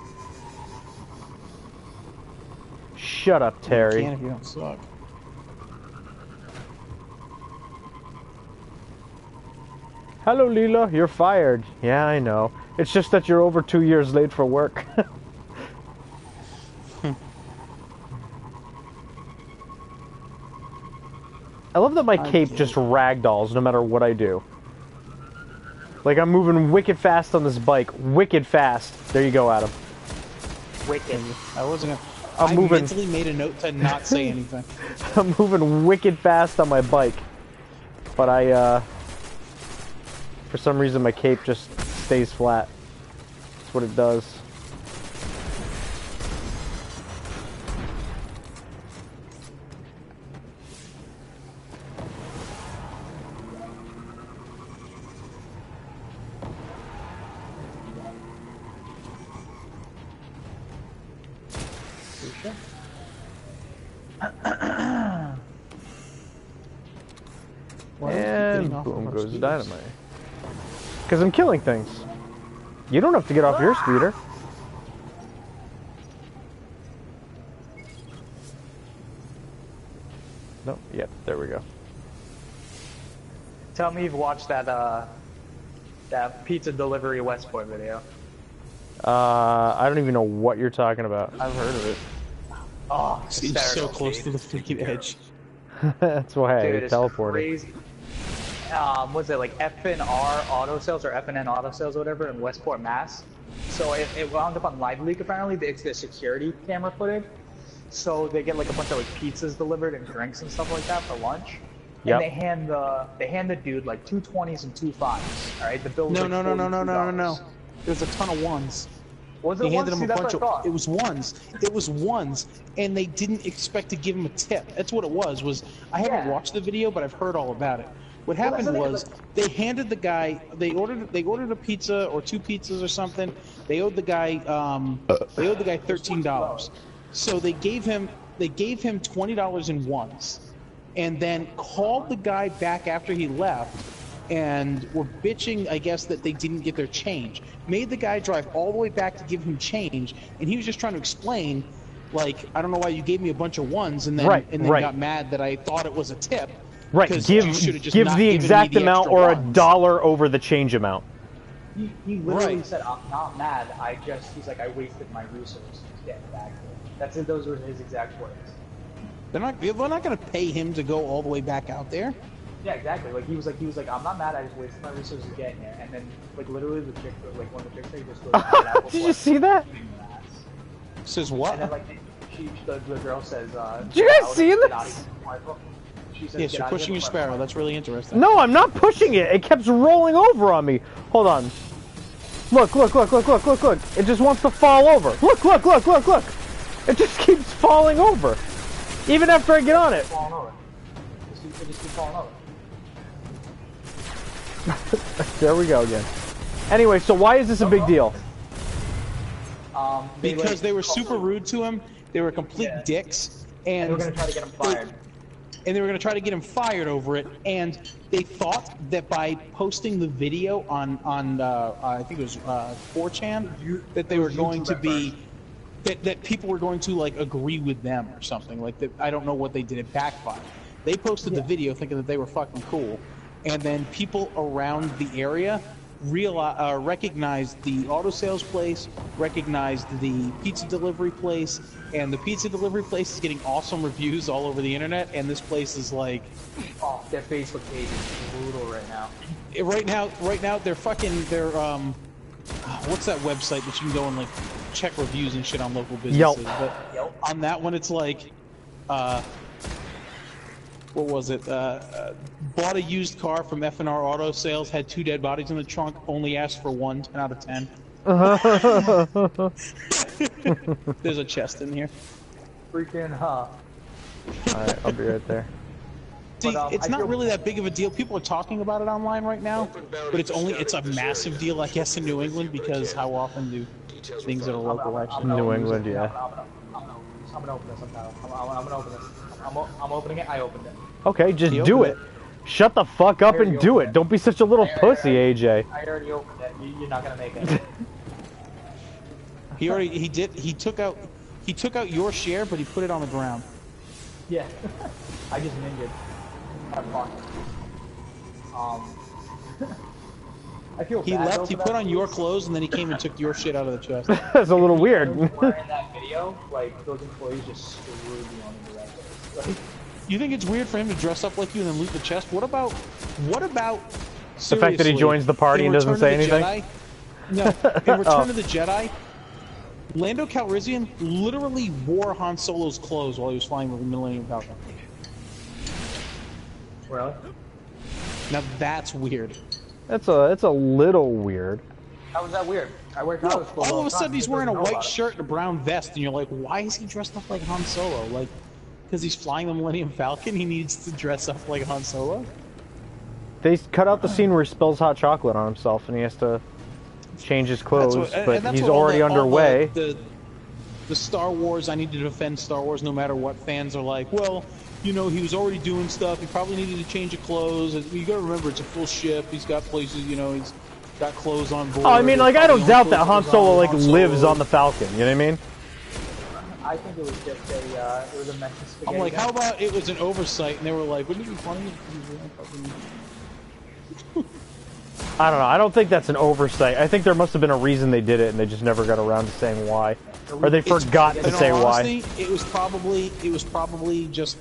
Shut up, You Terry. can if you don't suck. Hello, Leela. You're fired. Yeah, I know. It's just that you're over 2 years late for work. I love that my cape just ragdolls no matter what I do. Like, I'm moving wicked fast on this bike. Wicked fast. There you go, Adam. Wicked. I wasn't gonna. I'm I moving. mentally made a note to not say anything. I'm moving wicked fast on my bike. But for some reason my cape just stays flat. That's what it does. And boom goes the dynamite. Because I'm killing things. You don't have to get off your speeder. No, yep, there we go. Tell me you've watched that, that pizza delivery Westport video. I don't even know what you're talking about. I've heard of it. Oh, Seems so hysterical, close dude. to the freaking edge. That's why Dude, I it's teleported. crazy. Was it like F&R Auto Sales or F&N Auto Sales or whatever in Westport, Mass? So it wound up on Live Leak apparently. It's the security camera footage. So they get like a bunch of like pizzas delivered and drinks and stuff like that for lunch. Yep. And they hand the dude like 2 20s and 2 5s. All right, the bill. Was No, like no, no, no, no, no, no, $42. no. There's a ton of ones. Was They it handed once? him See, a that's bunch what I of. thought. It was ones. It was ones, and they didn't expect to give him a tip. That's what it was. I haven't Yeah. watched the video, but I've heard all about it. What Well, that's happened the thing, was they handed the guy. They ordered a pizza or 2 pizzas or something. They owed the guy. They owed the guy $13. So they gave him $20 in ones, and then called the guy back after he left, and were bitching, I guess, that they didn't get their change. Made the guy drive all the way back to give him change, and he was just trying to explain, like, I don't know why you gave me a bunch of ones, and then Right, right. got mad that I thought it was a tip. Right, Because give you should have just give not the given me exact the amount extra or ones. $1 over the change amount. He literally Right. said, "I'm not mad. He's like, I wasted my resources to get back there." Those were his exact words. They're not going to pay him to go all the way back out there. Yeah, exactly. Like he was like, I'm not mad. I just wasted my resources to get here. And then, like, literally, the chick, like one of the chicks, they just goes. Did you see that? Says what? And then, like, the girl says, Did you guys see "Get out this? of here." She says, Yes, "Get you're out of pushing here your before I sparrow. That's really interesting. No, I'm not pushing it. It kept rolling over on me. Hold on. Look. It just wants to fall over. Look. It just keeps falling over. Even after I get on it. falling over. It just keeps falling over." There we go again. Anyway, so why is this a big deal? Because they were super rude to him. They were complete dicks, and They were gonna try to get him fired. and they were going to try to get him fired over it. And they thought that by posting the video on I think it was 4chan, that they were going to be that people were going to, like, agree with them or something like that. I don't know what they did. It backfired. They posted the video thinking that they were fucking cool, and then people around the area recognized the auto sales place, recognized the pizza delivery place, and the pizza delivery place is getting awesome reviews all over the internet, and this place is like... Oh, their Facebook page is brutal right now. Right now, they're what's that website that you can go and, like, check reviews and shit on local businesses? Yelp. But on that one, it's like, what was it? Bought a used car from F&R Auto Sales, had 2 dead bodies in the trunk, only asked for 1, 10 out of 10. There's a chest in here. Freaking, Alright, I'll be right there. See, But, it's I not feel- really that big of a deal. People are talking about it online right now, but it's a massive deal, I guess, in New England, because how often do things that are local actually... New England, yeah. I'm gonna open this. I'm gonna open this. I'm opening it. I opened it. Okay, just He do opened it. Shut the fuck up and do it. Don't be such a little pussy, AJ. I already opened it. You're not gonna make it. He took out your share, but he put it on the ground. Yeah. I just ninja'd. Have fun. I feel He bad, left, though, he for put that on your clothes, and then he came and took your shit out of the chest. That's a little weird. Where in that video, like, those employees just screwed you on the directors. Like, You think it's weird for him to dress up like you and then loot the chest? What about The fact that he seriously, joins the party in and doesn't Return say of the anything? Jedi- no, in Return of the Jedi, Lando Calrissian literally wore Han Solo's clothes while he was flying the Millennium Falcon. really? Now that's weird. It's a little weird. How was that weird? I wear No, college clothes all of the a time, sudden he's he wearing a doesn't know white about it. shirt and a brown vest, and you're like, why is he dressed up like Han Solo? Like, because he's flying the Millennium Falcon, he needs to dress up like Han Solo? They cut out the scene where he spills hot chocolate on himself and he has to change his clothes, and but that's he's what all already all underway. The Star Wars, I need to defend Star Wars no matter what, fans are like, well, you know, he was already doing stuff, he probably needed to change of clothes. You gotta remember, it's a full ship, he's got places, you know, he's got clothes on board. Oh, I mean, like, I don't doubt that Han Solo, like, Han lives Solo. on the Falcon, you know what I mean? I think it was just a mess of spaghetti. I'm like, guy. how about it was an oversight, and they were like, wouldn't it be funny if he was wearing fucking... I don't know. I don't think that's an oversight. I think there must have been a reason they did it and they just never got around to saying why. Or they forgot to In all say honesty, why. it was probably just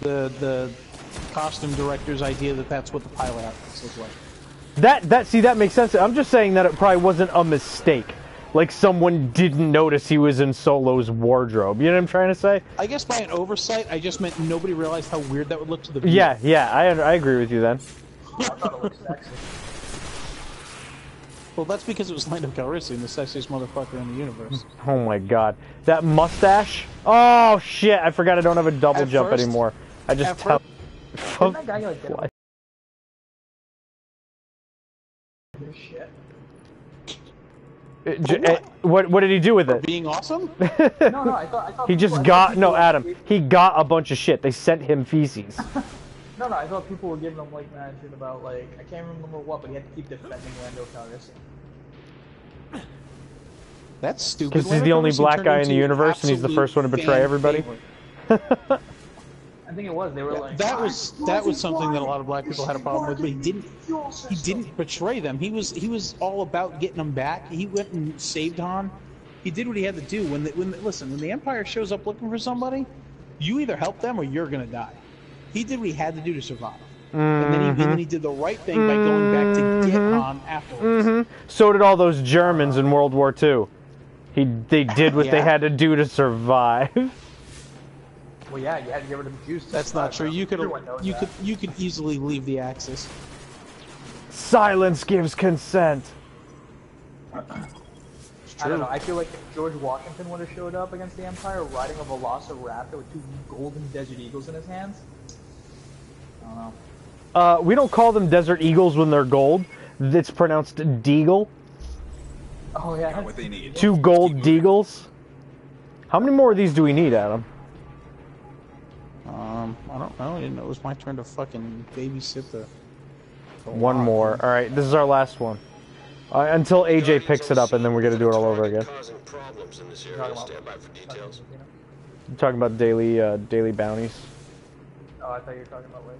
the costume director's idea that that's what the pilot outfits look like. That makes sense. I'm just saying that it probably wasn't a mistake. Like someone didn't notice he was in Solo's wardrobe. You know what I'm trying to say? I guess by an oversight, I just meant nobody realized how weird that would look to the viewer. Yeah, I agree with you then. I thought it looked sexy. Well, that's because it was Lando Calrissian, the sexiest motherfucker in the universe. Oh my god. That mustache? Oh shit, I forgot I don't have a double jump anymore. I just tell. Didn't that guy like get shit? What did he do with it? Being awesome? No, I thought He just got no, Adam. He got a bunch of shit. They sent him feces. No, I thought people were giving him like mad shit about like I can't remember what, but he had to keep defending Lando Calrissian. That's stupid. Because he's the only black guy in the universe, and he's the first one to betray everybody. I think it was. They were like that was something that a lot of black people had a problem with, but he didn't betray them. He was all about getting them back. He went and saved Han. He did what he had to do. When the Empire shows up looking for somebody, you either help them or you're gonna die. He did what he had to do to survive. And then he did the right thing by going back to get Han afterwards. So did all those Germans in World War II. They did what they had to do to survive. Well, yeah, you had to get rid of the Jews. That's not true. You could easily leave the Axis. Silence gives consent. I don't know. I feel like if George Washington would have showed up against the Empire riding a Velociraptor with 2 golden desert eagles in his hands. I don't know. We don't call them desert eagles when they're gold. It's pronounced deagle. Oh yeah. Got what they need. 2 gold deagles. How many more of these do we need, Adam? I don't know. I didn't know it was my turn to fucking babysit the One more. All right, this is our last one. Until AJ picks it up, and then we're gonna do it all over again. Causing problems in this area. Stand by for details. I'm talking about daily bounties. Oh, I thought you were talking about like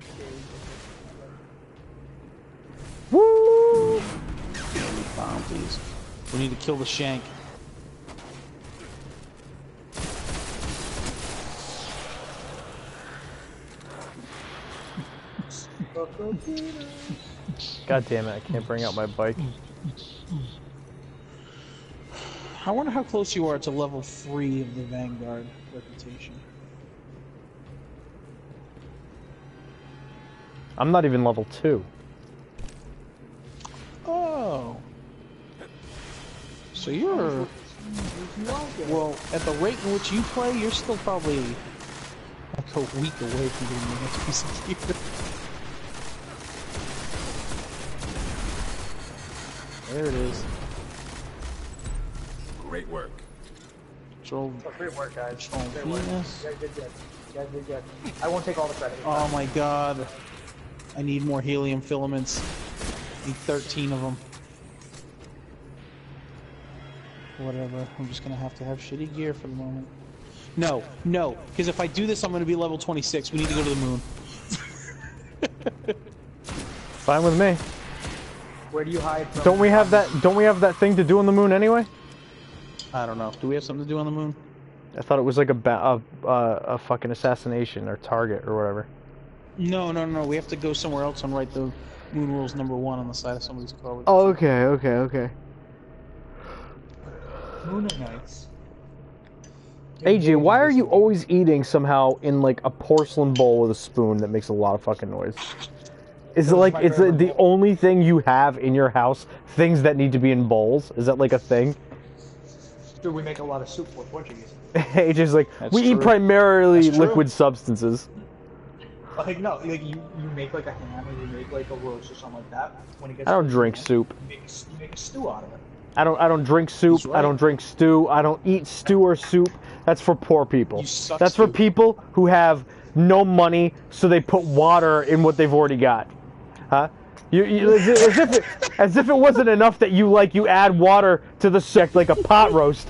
Woo! bounties. We need to kill the Shank. God damn it! I can't bring out my bike. I wonder how close you are to level 3 of the Vanguard reputation. I'm not even level 2. Oh. So you're... Well, at the rate in which you play, you're still probably like a week away from getting the next piece of gear. There it is. Great work. Control. Oh, great work, guys. Great work. Yes. You guys did good. You guys did good. I won't take all the credit. Oh my god. I need more helium filaments. I need 13 of them. Whatever. I'm just gonna have to have shitty gear for the moment. No, because if I do this, I'm gonna be level 26. We need to go to the moon. Fine with me. Where do you hide from? Don't we have that thing to do on the moon anyway? I don't know. Do we have something to do on the moon? I thought it was like a fucking assassination or target or whatever. No. We have to go somewhere else and write the moon rules #1 on the side of somebody's car. Oh, okay. Moon Knights. AJ, why are you always eating somehow in like a porcelain bowl with a spoon that makes a lot of fucking noise? Is it like it's the only thing you have in your house? Things that need to be in bowls? Is that like a thing? Dude, we make a lot of soup for Portuguese. AJ's like, That's we true. eat primarily That's true. liquid substances. Like no, like you make like a ham or you make like a roast or something like that. When it gets I don't to the drink end, soup. You make a stew out of it. I don't drink soup. That's right. I don't drink stew. I don't eat stew or soup. That's for poor people. You suck That's for soup. people who have no money, so they put water in what they've already got. Huh? As if it wasn't enough that you add water to the soup like a pot roast.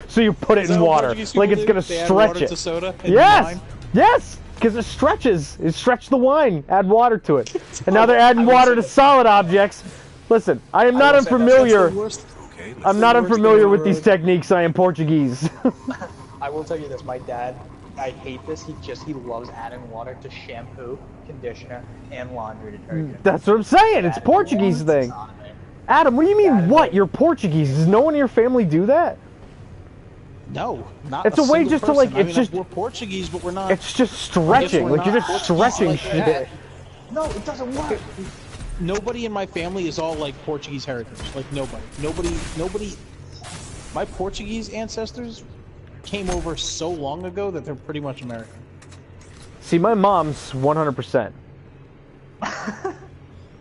So you put it in water, like it's gonna stretch it. To soda and Yes, wine? yes, because it stretches. It stretched the wine. Add water to it, and now they're adding water to solid objects. Listen, I am not unfamiliar. Okay, I'm not unfamiliar with these techniques. I am Portuguese. I will tell you this, my dad, I hate this, he loves adding water to shampoo, conditioner, and laundry detergent. That's what I'm saying. It's Adding Portuguese water, thing. it's on it. Adam, what do you mean? Adding What? water. You're Portuguese? Does no one in your family do that? No, not It's a way single just to, person. like, I it's mean, just- we're Portuguese, but we're not. It's just stretching. we're Like you're not just Portuguese stretching like shit. that. No, it doesn't work. nobody in my family is all like Portuguese heritage. Like nobody. My Portuguese ancestors came over so long ago that they're pretty much American. See, my mom's 100%.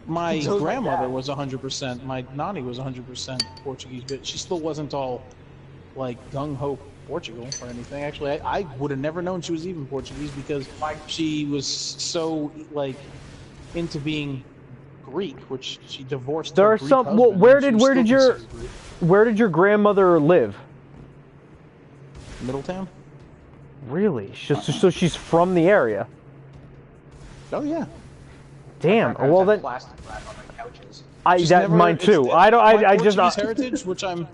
My So is my grandmother dad. was 100%. My nanny was 100% Portuguese, but she still wasn't all like gung ho Portugal or anything. Actually, I would have never known she was even Portuguese because she was so like into being Greek, which she divorced. There her are Greek some. Well, husband, where and she did was where still did your considered Greek. where did your grandmother live? Middletown? Really? So she's from the area. Oh yeah. Damn. Grandparents Well had then, plastic wrap on the couches. Just that never- mine it's- too. it- I don't. my I just. Portuguese heritage, which I'm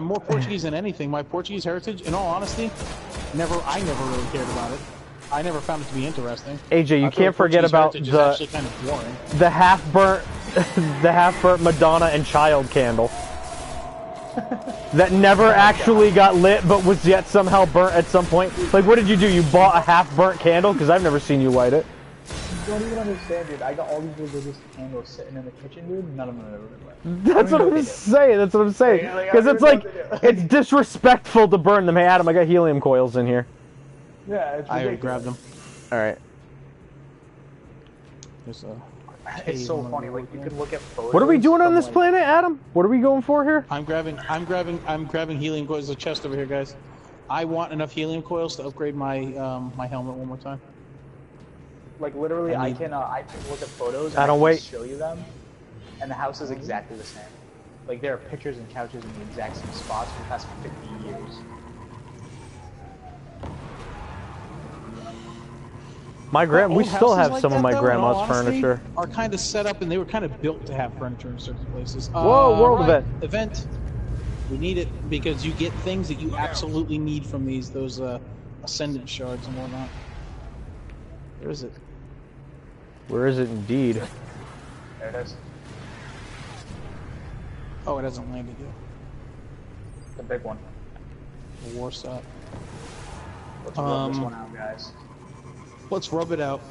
more Portuguese than anything. My Portuguese heritage, in all honesty, I never really cared about it. I never found it to be interesting. AJ, you I feel can't forget Portuguese about heritage is the actually kind of boring. the half burnt, the half burnt Madonna and Child candle that never actually got lit, but was yet somehow burnt at some point. Like, what did you do? You bought a half burnt candle? Because I've never seen you light it. You don't even understand, dude. I got all these religious candles sitting in the kitchen, dude. None of them have ever been lit. That's what I'm saying. That's what I'm saying. Yeah, like, I Because don't it's even like know what to do. it's disrespectful to burn them. Hey, Adam, I got helium coils in here. Yeah, it's I already ridiculous. grabbed them. All right. There's It's so funny. Like you can look at photos. What are we doing on from, this like, planet, Adam? What are we going for here? I'm grabbing helium coils. There's a chest over here, guys. I want enough helium coils to upgrade my my helmet one more time. Like literally, I I need- can look at photos. Adam, and I can wait. show you them, and the house is exactly the same. Like there are pictures and couches in the exact same spots for the past 50 years. We Old still houses have like some of that, my though, in grandma's all honesty, furniture. are kind of set up, and they were kind of built to have furniture in certain places. Whoa, world right, event. Event. We need it because you get things that you absolutely need from those ascendant shards and whatnot. Where is it? Where is it indeed? There it is. Oh, it hasn't landed yet. The big one. The war stop. Let's rub this one out, guys. Let's rub it out.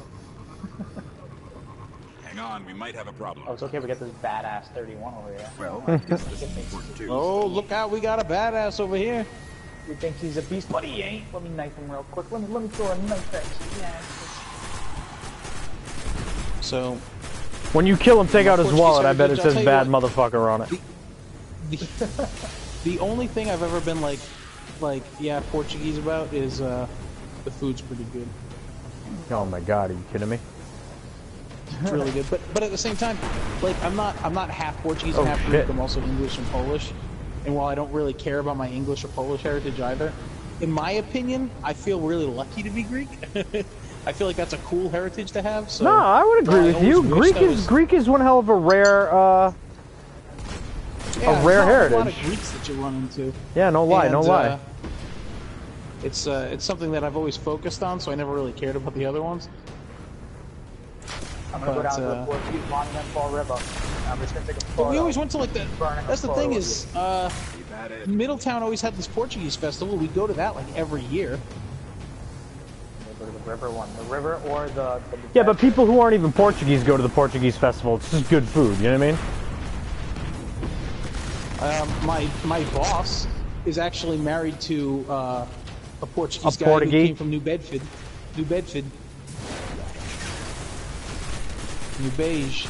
Hang on, we might have a problem. Oh, it's okay. We got this badass 31 over here. Well, I guess this is important too. Oh, look out! We got a badass over here. We think he's a beast, but he ain't. Let me knife him real quick. Let me throw a knife at you. Yeah. So When you kill him, take out his Portuguese wallet. I bet it heritage, says I'll bad tell you motherfucker on it. the only thing I've ever been like yeah, Portuguese about is the food's pretty good. Oh my god, are you kidding me? It's really good. But at the same time, like I'm not half Portuguese Oh, and half shit. Greek. I'm also English and Polish. And while I don't really care about my English or Polish heritage either, in my opinion, I feel really lucky to be Greek. I feel like that's a cool heritage to have. So No, I would agree while I with you. always wish Greek I is one hell of a rare yeah, rare there's not a lot heritage. of Greeks that you run into. Yeah, no lie, no And, lie. It's something that I've always focused on, so I never really cared about the other ones. I'm gonna go But, down to the Portuguese Monument Fall River. I'm just gonna take a photo. But we always went to like the. Burning a That's the photo thing of is, Keep at it. Middletown always had this Portuguese festival. We go to that like every year. We'll go to the river one. The river or the Yeah, but people who aren't even Portuguese go to the Portuguese festival. It's just good food, you know what I mean? My boss is actually married to a Portuguese guy Portuguese? who came from New Bedford. New Beige.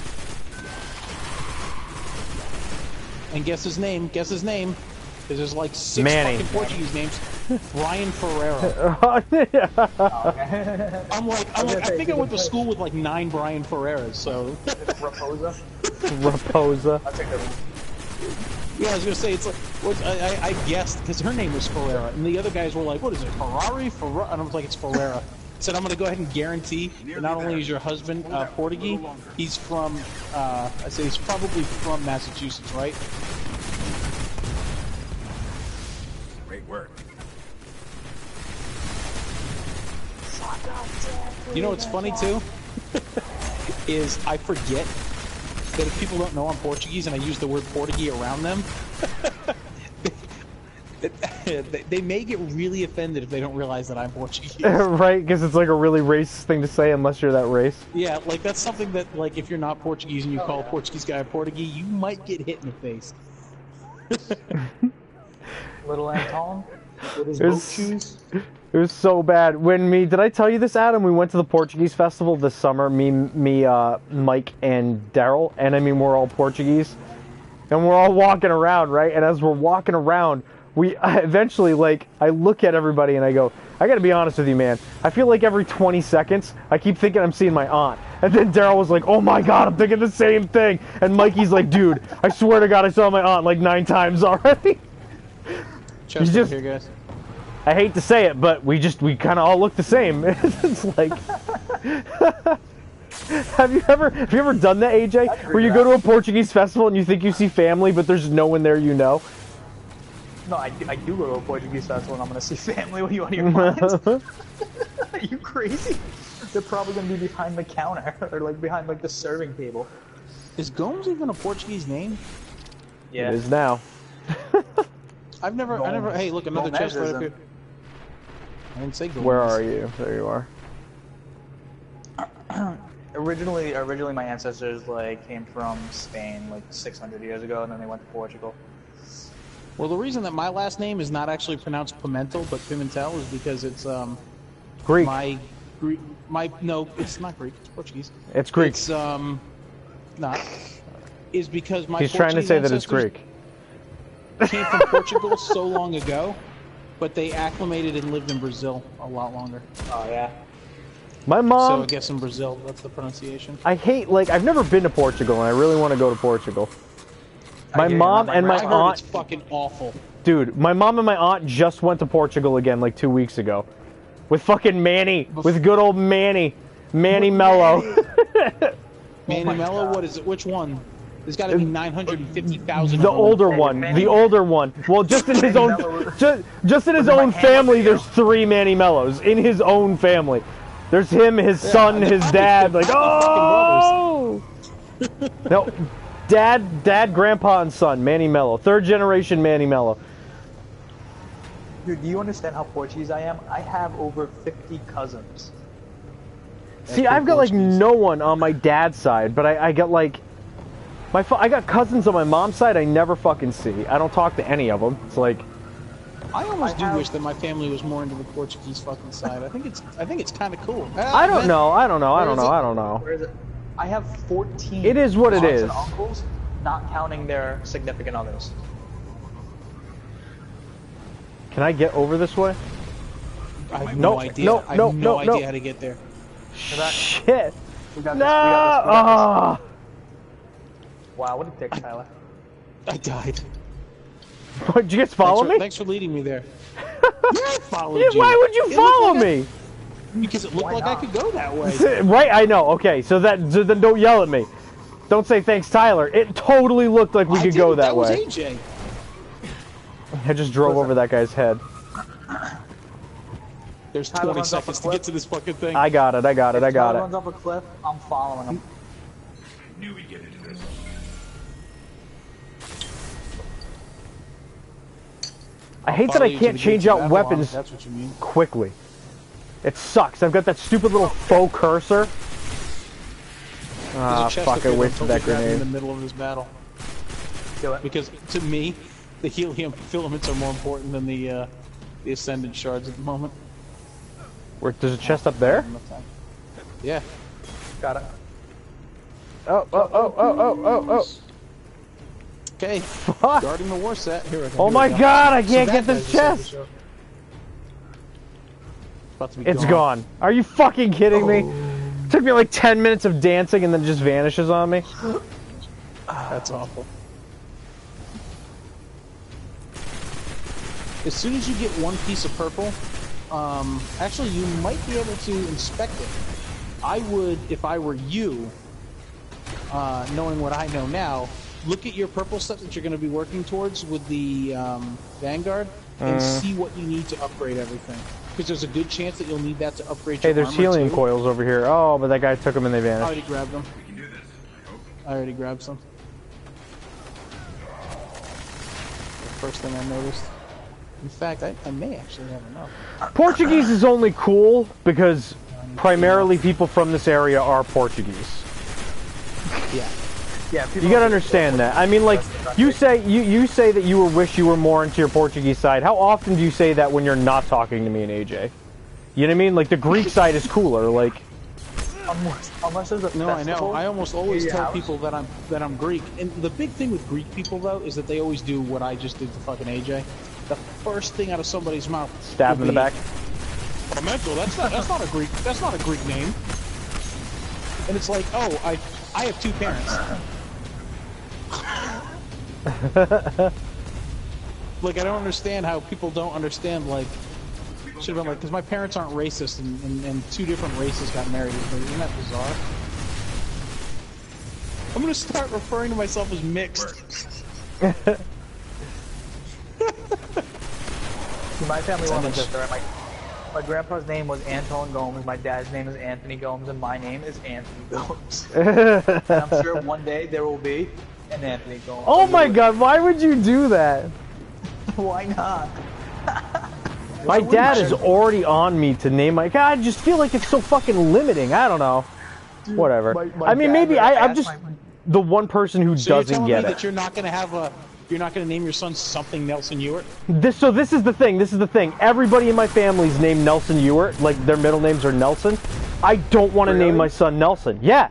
And guess his name. Because there's like 6 Manny. fucking Portuguese names. Brian Ferreira. I'm like, I think I went to school with like 9 Brian Ferreiras, so. Raposa. Raposa. That's a good one. Yeah, I was gonna say it's like I guessed because her name was Ferreira, and the other guys were like, "What is it, Ferrari?" And I was like, "It's Ferreira." I said, "I'm gonna go ahead and guarantee that not only is your husband Portuguese, he's from I say he's probably from Massachusetts, right?" Great work. You know what's funny too is I forget that if people don't know I'm Portuguese and I use the word Portuguese around them, They may get really offended if they don't realize that I'm Portuguese. Right? Because it's like a really racist thing to say unless you're that race. Yeah, like that's something that, like, if you're not Portuguese and you call a Portuguese guy a Portuguese, you might get hit in the face. Little Anton with his It boat was, shoes. it was so bad. Did I tell you this, Adam? We went to the Portuguese festival this summer. Mike, and Daryl, and I mean we're all Portuguese, and we're all walking around, right? And as we're walking around, we eventually, like, I look at everybody and I go, I gotta be honest with you, man. I feel like every 20 seconds, I keep thinking I'm seeing my aunt. And then Daryl was like, oh my god, I'm thinking the same thing. And Mikey's like, dude, I swear to god I saw my aunt like 9 times already. Chest just- over here, guys. I hate to say it, but we kind of all look the same. It's like... Have you ever done that, AJ? Where you go to a Portuguese festival and you think you see family, but there's no one there you know? No, I do go to a Portuguese festival and I'm gonna see family when you on your mind. Are you crazy? They're probably gonna be behind the counter or like behind like the serving table. Is Gomes even a Portuguese name? Yeah. It is now. I never, hey, look, another Gomez chest right up isn't. here. I didn't say Gomes. Where are you? There you are. Originally my ancestors like came from Spain like 600 years ago, and then they went to Portugal. Well, the reason that my last name is not actually pronounced Pimentel, but Pimentel, is because it's, Greek. no, it's not Greek, it's Portuguese. It's Greek. It's, not. Is because my He's trying to Portuguese say that it's ancestors Greek. came from Portugal so long ago, but they acclimated and lived in Brazil a lot longer. Oh yeah. My So mom... I guess in Brazil, that's the pronunciation. I hate, like, I've never been to Portugal, and I really want to go to Portugal. My hear you, mom my and my I heard aunt... it's fucking awful. Dude, my mom and my aunt just went to Portugal again, like, 2 weeks ago. With fucking Manny. With good old Manny. Manny Mello. Manny my Mello, God. what is it? Which one? There's got to be 950,000. The of them. older one. The older one. Well, just in his own... Just in his own family, there's 3 Manny Mellos. In his own family. There's him, his son, his dad. Like, oh! No. Dad, grandpa, and son. Manny Mello. 3rd generation Manny Mello. Dude, do you understand how Portuguese I am? I have over 50 cousins. See, I've got, like, no one on my dad's side, but I got, like... I got cousins on my mom's side I never fucking see. I don't talk to any of them. It's like... I almost do wish that my family was more into the Portuguese fucking side. I think it's kind of cool. I don't know. Where is it? I have 14. It is what it aunts is. and uncles, not counting their significant others. Can I get over this way? I have No, no idea. no, I have no, no no, idea no. how to get there. Shit. We got No! this. We got this. We got this. Ah! Wow, what a dick, Tyler. I died. Did you guys follow me? Thanks for leading me there. Yeah, I followed you. Why would you It follow looked like me? Because it looked Why like I not? could go that way. Right, I know. Okay, so then don't yell at me. Don't say thanks, Tyler. It totally looked like we could go that way. That was AJ. I just drove over that guy's head. There's Tyler 20 runs off a seconds to get cliff. to this fucking thing. I got it. If Tyler runs off a cliff, I'm following him. Knew we'd get into this. I hate that Follow I you to can't the change gates of out Babylon, weapons That's what you mean. quickly. It sucks. I've got that stupid little faux cursor. There's Ah, a chest fuck, up I here wasted that that'll totally grab me in the grenade. middle of this battle. Kill it. Because to me, the helium filaments are more important than the ascendant shards at the moment. There's a chest up there? Yeah. Got it. Oh. Okay. Fuck. Guarding the war set. Here we go. Oh Here my we go. god, I So can't that get guy's this the center chest! show. About to be It's gone. Are you fucking kidding me? Took me like 10 minutes of dancing and then just vanishes on me. That's awful. As soon as you get one piece of purple, actually you might be able to inspect it. I would, if I were you, knowing what I know now, look at your purple set that you're going to be working towards with the Vanguard and see what you need to upgrade everything. Because there's a good chance that you'll need that to upgrade Hey, your there's armor helium too. coils over here. Oh, but that guy took them and they I vanished. already grabbed them. We can do this, I hope. I already grabbed some. The first thing I noticed. In fact, I may actually have enough. Portuguese is only cool because primarily people from this area are Portuguese. Yeah. Yeah, You gotta understand that. I mean, like, you say that you wish you were more into your Portuguese side. How often do you say that when you're not talking to me and AJ? You know what I mean? Like, the Greek side is cooler. Like, unless there's a No, I know. festival I almost always near your tell house. people that I'm Greek. And the big thing with Greek people though is that they always do what I just did to fucking AJ. The first thing out of somebody's mouth. stab him in the back. Memento, that's not a Greek name. And it's like, oh, I have two parents. Like, I don't understand how people don't understand, like, should have been like, because my parents aren't racist, and two different races got married. Isn't that bizarre? I'm gonna start referring to myself as mixed. My family wasn't just there. My grandpa's name was Anton Gomes, my dad's name is Anthony Gomes, and my name is Anthony Gomes. And I'm sure one day there will be an Anthony Gomes. Oh my god, why would you do that? Why not? My dad is already on me to name my... God, I just feel like it's so fucking limiting. I don't know. Dude, whatever. my I mean, dad maybe asked I'm just the one person who So you're doesn't telling get me it. that you're not gonna have a, you're not gonna name your son something Nelson Ewart? So this is the thing. Everybody in my family's named Nelson Ewart. Like, their middle names are Nelson. I don't want to name my son Nelson. Yeah.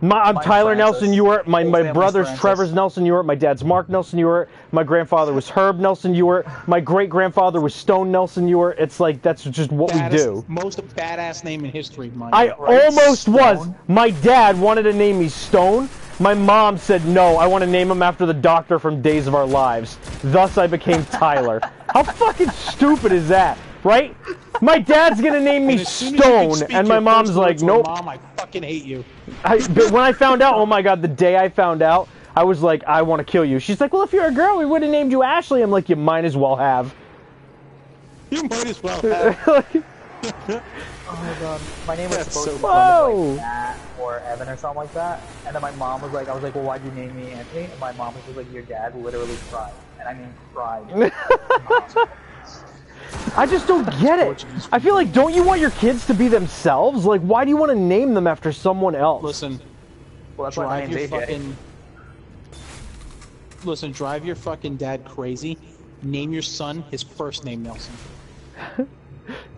I'm Mine's Tyler Francis. Nelson Ewart. My Whole my family's brother's Francis. Trevor's Nelson Ewart. My dad's Mark Nelson Ewart. My grandfather was Herb Nelson Ewart. My great-grandfather was Stone Nelson Ewart. It's like, that's just what we do. Most badass name in history, mind I you. almost Stone? was. My dad wanted to name me Stone. My mom said, no, I want to name him after the doctor from Days of Our Lives. Thus, I became Tyler. How fucking stupid is that, right? My dad's going to name me And as soon as you can Stone, speak and my your mom's first like, words were, nope. Mom, I fucking hate you. But when I found out, oh my god, the day I found out, I was like, I want to kill you. She's like, well, if you're a girl, we would have named you Ashley. I'm like, you might as well have. You might as well have. Oh my god. My name was That's supposed so to be Whoa. like Matt or Evan or something like that. And then my mom was like, I was like, well, why'd you name me Anthony? And my mom was just like, your dad literally cried. And I mean cried. I just don't get it. I feel like, don't you want your kids to be themselves? Like, why do you want to name them after someone else? Listen, Well, that's why my drive name's your AJ. fucking... Listen, drive your fucking dad crazy. Name your son his first name Nelson.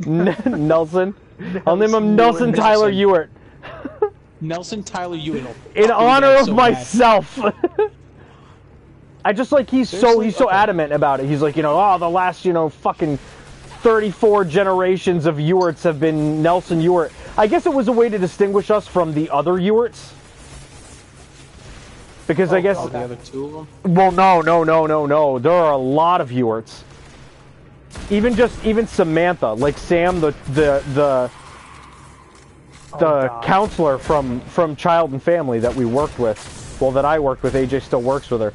Nelson. I'll name him Nelson Tyler Ewart. Nelson Tyler Ewart. In honor of so myself. I just like, he's so Seriously? Okay. adamant about it. He's like, oh, the last, fucking 34 generations of Ewarts have been Nelson Ewart. I guess it was a way to distinguish us from the other Ewarts. Because I guess... Oh, the other two of them? Well, no. There are a lot of Ewarts. Even Samantha, like Sam, the counselor from Child and Family that we worked with, well, that I worked with, AJ still works with her.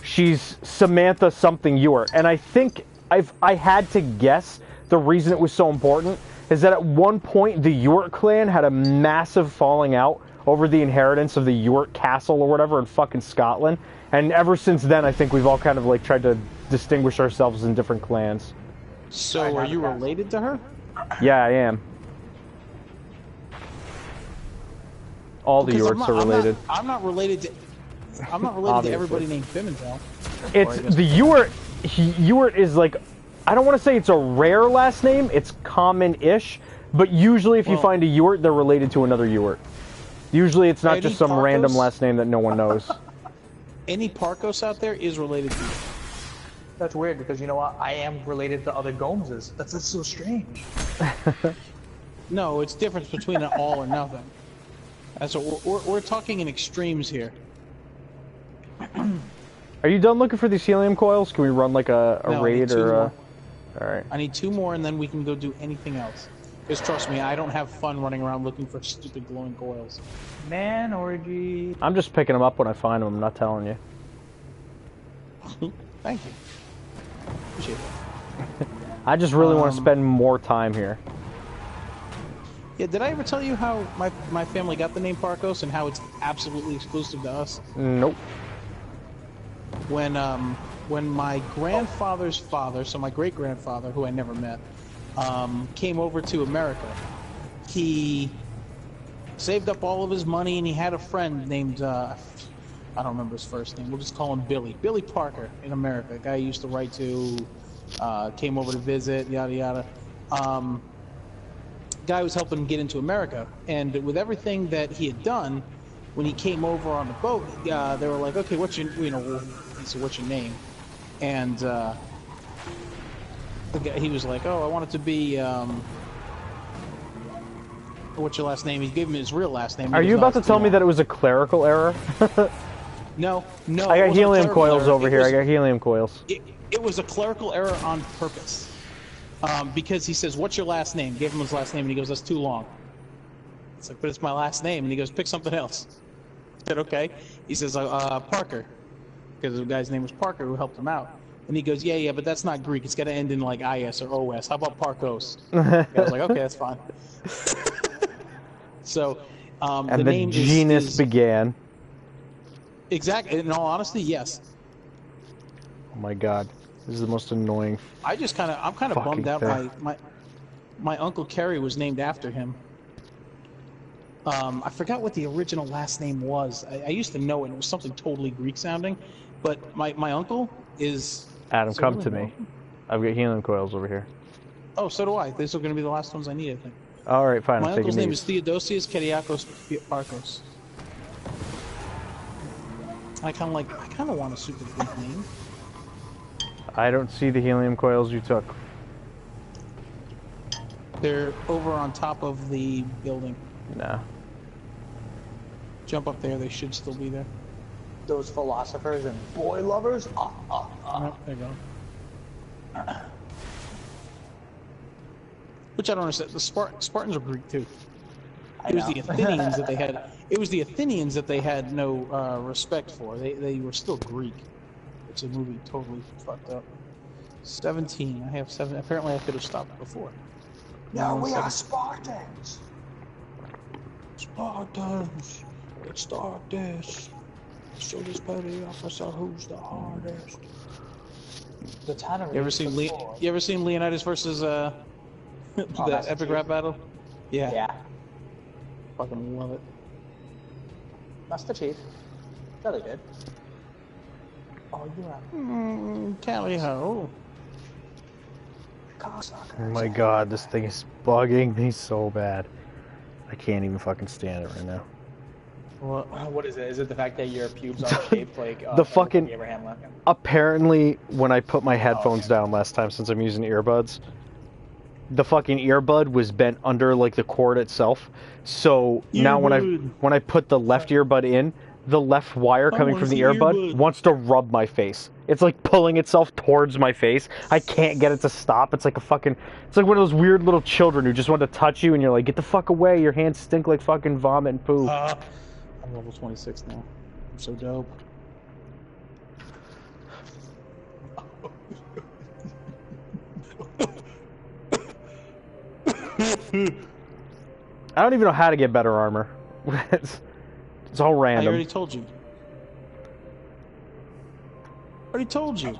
She's Samantha something Ewart, and I think I had to guess the reason it was so important is that at one point the Ewart clan had a massive falling out over the inheritance of the Ewart castle or whatever in fucking Scotland, and ever since then I think we've all kind of like tried to distinguish ourselves in different clans. So, are you related to her? Yeah, I am. All the Because Ewarts are related. I'm not related to Obviously. everybody named Pimentel. It's the Ewart. Ewart is like, I don't want to say it's a rare last name. It's common-ish, but usually if you find a Ewart, they're related to another Ewart. Usually it's not Eddie just some Parkos? random last name that no one knows. Any Parkos out there is related to you. That's weird because you know what? I am related to other Gomeses. That's so strange. No, it's difference between an all or nothing. That's what we're talking in extremes here. Are you done looking for these helium coils? Can we run like a No, I need raid two or a... more. Alright. I need 2 more and then we can go do anything else. Because trust me, I don't have fun running around looking for stupid glowing coils. Man orgy. I'm just picking them up when I find them, I'm not telling you. Thank you. Appreciate it. I just really want to spend more time here. Yeah, did I ever tell you how my family got the name Parkos and how it's absolutely exclusive to us? Nope. when my grandfather's father, so my great grandfather, who I never met, came over to America, he saved up all of his money, and he had a friend named I don't remember his first name. We'll just call him Billy Parker in America. A guy he used to write to, came over to visit, yada yada. Guy was helping him get into America, and with everything that he had done, when he came over on the boat, they were like, "Okay, what's your, he said, what's your name?" And the guy, he was like, "Oh, I want it to be what's your last name?" He gave him his real last name. Are you about to tell me that it was a clerical error? No. I got helium coils over here. I got helium coils. It was a clerical error on purpose. Because he says, "What's your last name?" Gave him his last name, and he goes, "That's too long." It's like, "But it's my last name." And he goes, "Pick something else." I said, "Okay." He says, "Parker," because the guy's name was Parker who helped him out. And he goes, "Yeah, but that's not Greek. It's got to end in like IS or OS. How about Parkos?" I was like, "Okay, that's fine." So, and the genus began. Exactly. In all honesty, yes. Oh my god. This is the most annoying. I'm kind of bummed out. My uncle Kerry was named after him. I forgot what the original last name was. I used to know it. It was something totally Greek sounding, but my uncle is. Adam, come to me. I've got helium coils over here. Oh, so do I. These are going to be the last ones I need, I think. All right, fine. My uncle's name is Theodosius Kyriakos Parkos. I kind of want a super Greek name. I don't see the helium coils you took. They're over on top of the building. No. Jump up there, they should still be there. Those philosophers and boy lovers. Oh, there you go. Which I don't understand. The Spartans are Greek too. It was the Athenians that they had. It was the Athenians that they had no respect for. They were still Greek. Which the movie totally fucked up. 17. I have 7. Apparently, I could have stopped before. No, we are Spartans. Spartans. Let's start this. Show this petty officer who's the hardest. The town of You ever seen Leonidas versus the epic rap battle? Yeah. Yeah. Fucking love it. Master Chief. Really good. Oh, you're Tally ho. Oh my god, this thing is bugging me so bad. I can't even fucking stand it right now. What is it? Is it the fact that your pubes are shaped like the fucking Abraham Lincoln? Apparently, when I put my headphones down last time, since I'm using earbuds, the fucking earbud was bent under like the cord itself. So now when I put the left earbud in, the left wire coming from the earbud wants to rub my face. It's like pulling itself towards my face. I can't get it to stop. It's like it's like one of those weird little children who just want to touch you and you're like, get the fuck away, your hands stink like fucking vomit and poo. I'm level 26 now. I'm so dope. I don't even know how to get better armor. It's all random. I already told you. Already told you. You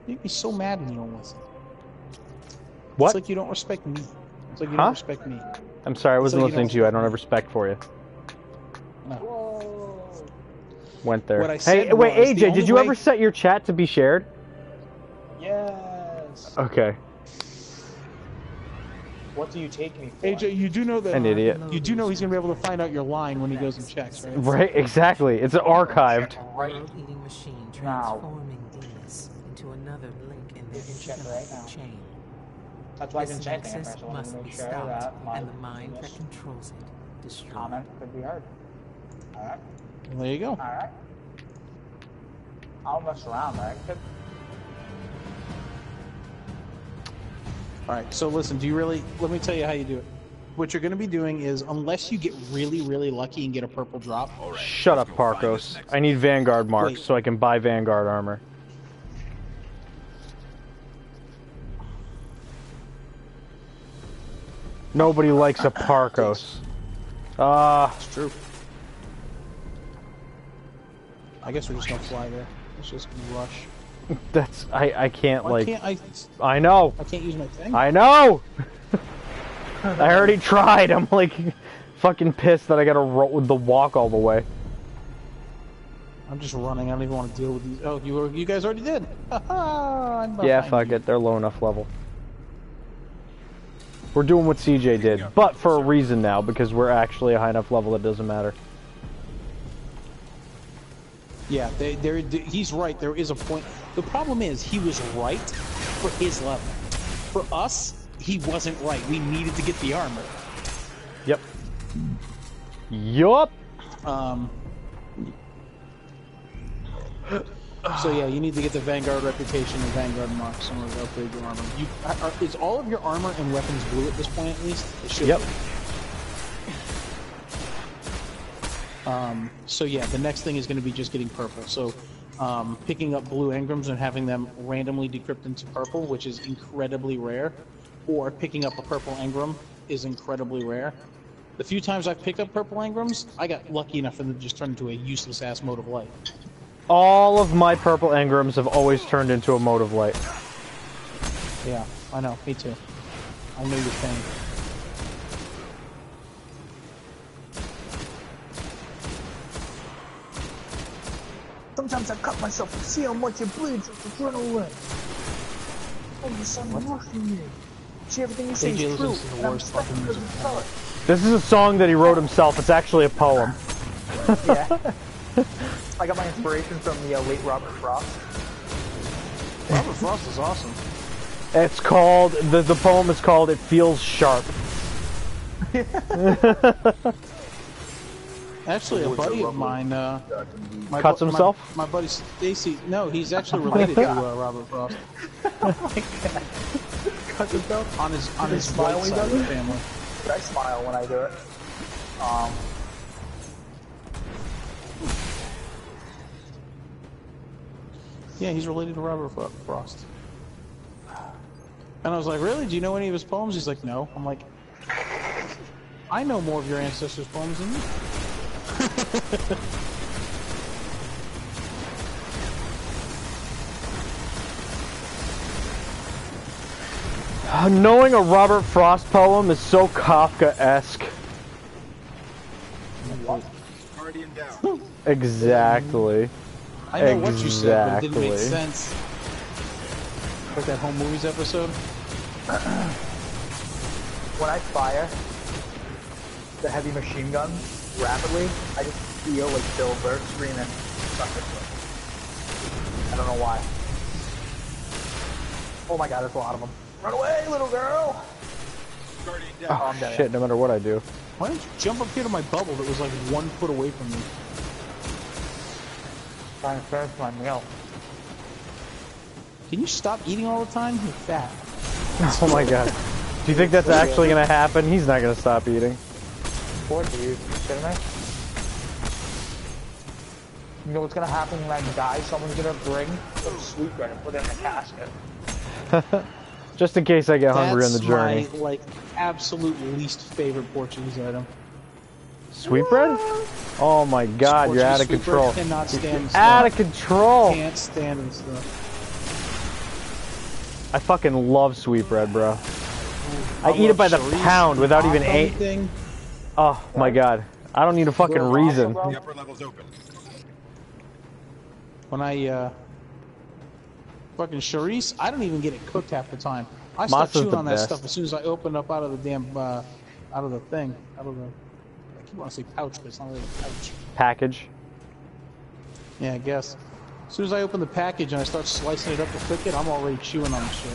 make me so mad when you don't listen. What? It's like you don't respect me. It's like you don't respect me. I'm sorry, I wasn't listening to you. I don't have respect for you. No. Went there. What I said Hey, wait, was, the AJ, only did you way- ever set your chat to be shared? Yes. Okay. What do you take me for? AJ, you do know that. An idiot. You do know he's gonna be able to find out your line when he goes and checks, right? Right, exactly. It's archived. World-eating machine transforming these into another link in their check right now. intergalactic chain. That's why I've been This checking it nexus first. I wanted must to be make sure stopped, that my and the mind that controls it destroyed. comment could be heard. Alright. Well, there you go. Alright. I'll mess around, right? Alright, so listen, let me tell you how you do it. What you're going to be doing is, unless you get really, really lucky and get a purple drop. Shut up, Parkos. I need Vanguard marks so I can buy Vanguard armor. Nobody likes a Parkos. It's true. I guess we're just gonna fly there. Let's just rush. That's I can't Why like. can't I? I know. I can't use my thing. I know. I already tried. I'm like fucking pissed that I gotta roll with the walk all the way. I'm just running. I don't even want to deal with these. Oh, you guys already did. I'm Yeah, behind fuck you. it. They're low enough level. We're doing what CJ did, but for a reason now, because we're actually a high enough level that doesn't matter. Yeah, he's right. There is a point. The problem is he was right for his level. For us, he wasn't right. We needed to get the armor. Yep. Yup. So yeah, you need to get the Vanguard reputation and Vanguard marks in order to upgrade your armor. Is all of your armor and weapons blue at this point, at least? It should Yep. be. So yeah, the next thing is going to be just getting purple. So picking up blue engrams and having them randomly decrypt into purple, which is incredibly rare, or picking up a purple engram is incredibly rare. The few times I've picked up purple engrams, I got lucky enough for them to just turn into a useless ass mode of light. All of my purple engrams have always turned into a mode of light. Yeah, I know. Me too. I know your pain. Sometimes I cut myself to see how much it bleeds with adrenaline. Oh, the sun rushing me. See, everything you say AJ is true. listens to the worst fucking music. This is a song that he wrote himself. It's actually a poem. Yeah. I got my inspiration from the late Robert Frost. Robert Frost is awesome. It's called, the poem is called It Feels Sharp. Actually, a buddy of mine, Cuts himself? My buddy Stacy. No, he's actually related to Robert Frost. Cuts himself? On his right smile when he side of does the it? family. I smile when I do it. Yeah, he's related to Robert Frost. And I was like, really? Do you know any of his poems? He's like, no. I'm like, I know more of your ancestors' poems than you. Knowing a Robert Frost poem is so Kafka-esque. Guardian down. Exactly. I know what you said, but it didn't make Exactly. sense. Like that Home Movies episode. When I fire the heavy machine gun rapidly, I just feel like Bill Burr screaming. I don't know why. Oh my god, there's a lot of them. Run away, little girl! Guardian Oh, down. I'm dead. shit, no matter what I do. Why don't you jump up here to my bubble that was like 1 foot away from me? Trying to finish my meal. Can you stop eating all the time? You're fat. Oh my god. Do you think that's actually gonna happen? He's not gonna stop eating. Poor dude, you kidding me? You know what's gonna happen when I die? Someone's gonna bring some sweetbread and put it in a casket. Just in case I get hungry on the That's journey. my, like, absolute least favorite Portuguese item. Sweetbread? Oh my god, you're out of Portuguese control. sweetbread Cannot stand Out of stuff. control! Can't stand this stuff. I fucking love sweetbread, bro. I eat it by the pound without even anything. Oh my god. I don't need a fucking reason. The upper level's open. When I, fucking Charisse, I don't even get it cooked half the time. I start Masa's chewing the on that best. stuff as soon as I open up out of the damn, out of the thing. Out of the, I keep wanting to say pouch, but it's not really a pouch. Package. Yeah, I guess. As soon as I open the package and I start slicing it up to cook it, I'm already chewing on the shit.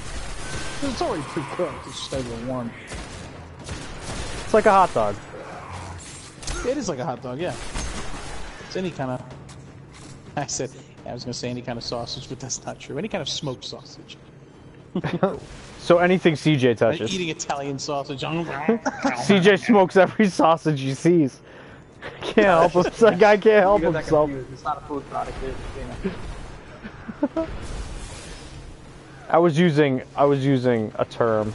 'Cause it's already pre-cooked, it's just a little warm. It's like a hot dog. It is like a hot dog, yeah. It's any kind of... I was going to say any kind of sausage, but that's not true. Any kind of smoked sausage. So anything CJ Like touches. eating Italian sausage. CJ smokes every sausage he sees. Can't help himself. That guy can't help You get that himself. confused. It's not a food product, it's, you know. I was using a term.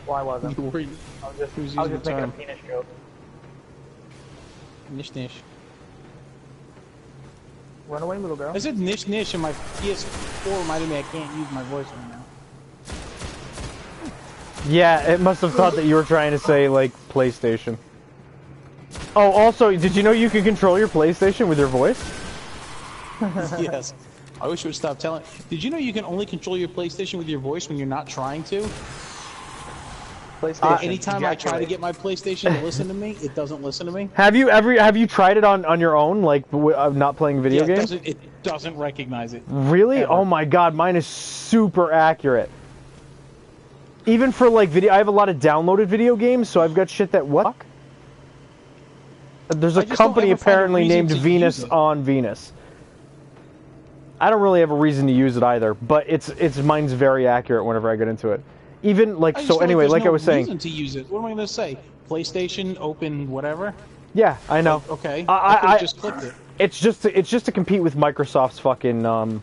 Why wasn't? You were- I was just Who's making using the a term? penis joke. Nish nish. Run away, little girl. I said nish nish, and my PS4 reminded me I can't use my voice right now. Yeah, it must have thought that you were trying to say, like, PlayStation. Oh, also, did you know you can control your PlayStation with your voice? Yes. I wish you would stop telling. Did you know you can only control your PlayStation with your voice when you're not trying to? PlayStation. Anytime I try to get my PlayStation to listen to me, it doesn't listen to me. Have you tried it on your own, like not playing video games? It doesn't recognize it. Really? Ever. Oh my god, mine is super accurate. Even for like video, I have a lot of downloaded video games, so I've got shit that what? There's a company apparently named Venus on Venus. I don't really have a reason to use it either, but it's mine's very accurate whenever I get into it. Even like so. Anyway, like I was saying, reason to use it. What am I going to say? PlayStation, open, whatever. Yeah, I know. Okay. I just clicked it. It's just to compete with Microsoft's fucking not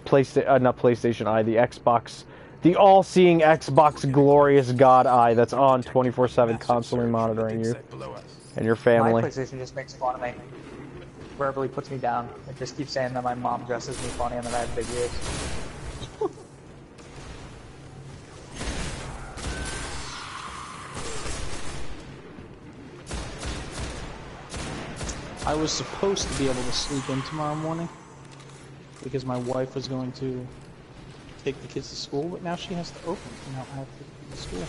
PlayStation Eye, the Xbox, the all-seeing Xbox glorious God Eye that's on 24/7, constantly monitoring you and your family. My PlayStation just makes fun of me. Verbally puts me down. It just keeps saying that my mom dresses me funny and that I have big ears. I was supposed to be able to sleep in tomorrow morning because my wife was going to take the kids to school, but now she has to open. Now I have to take them to school.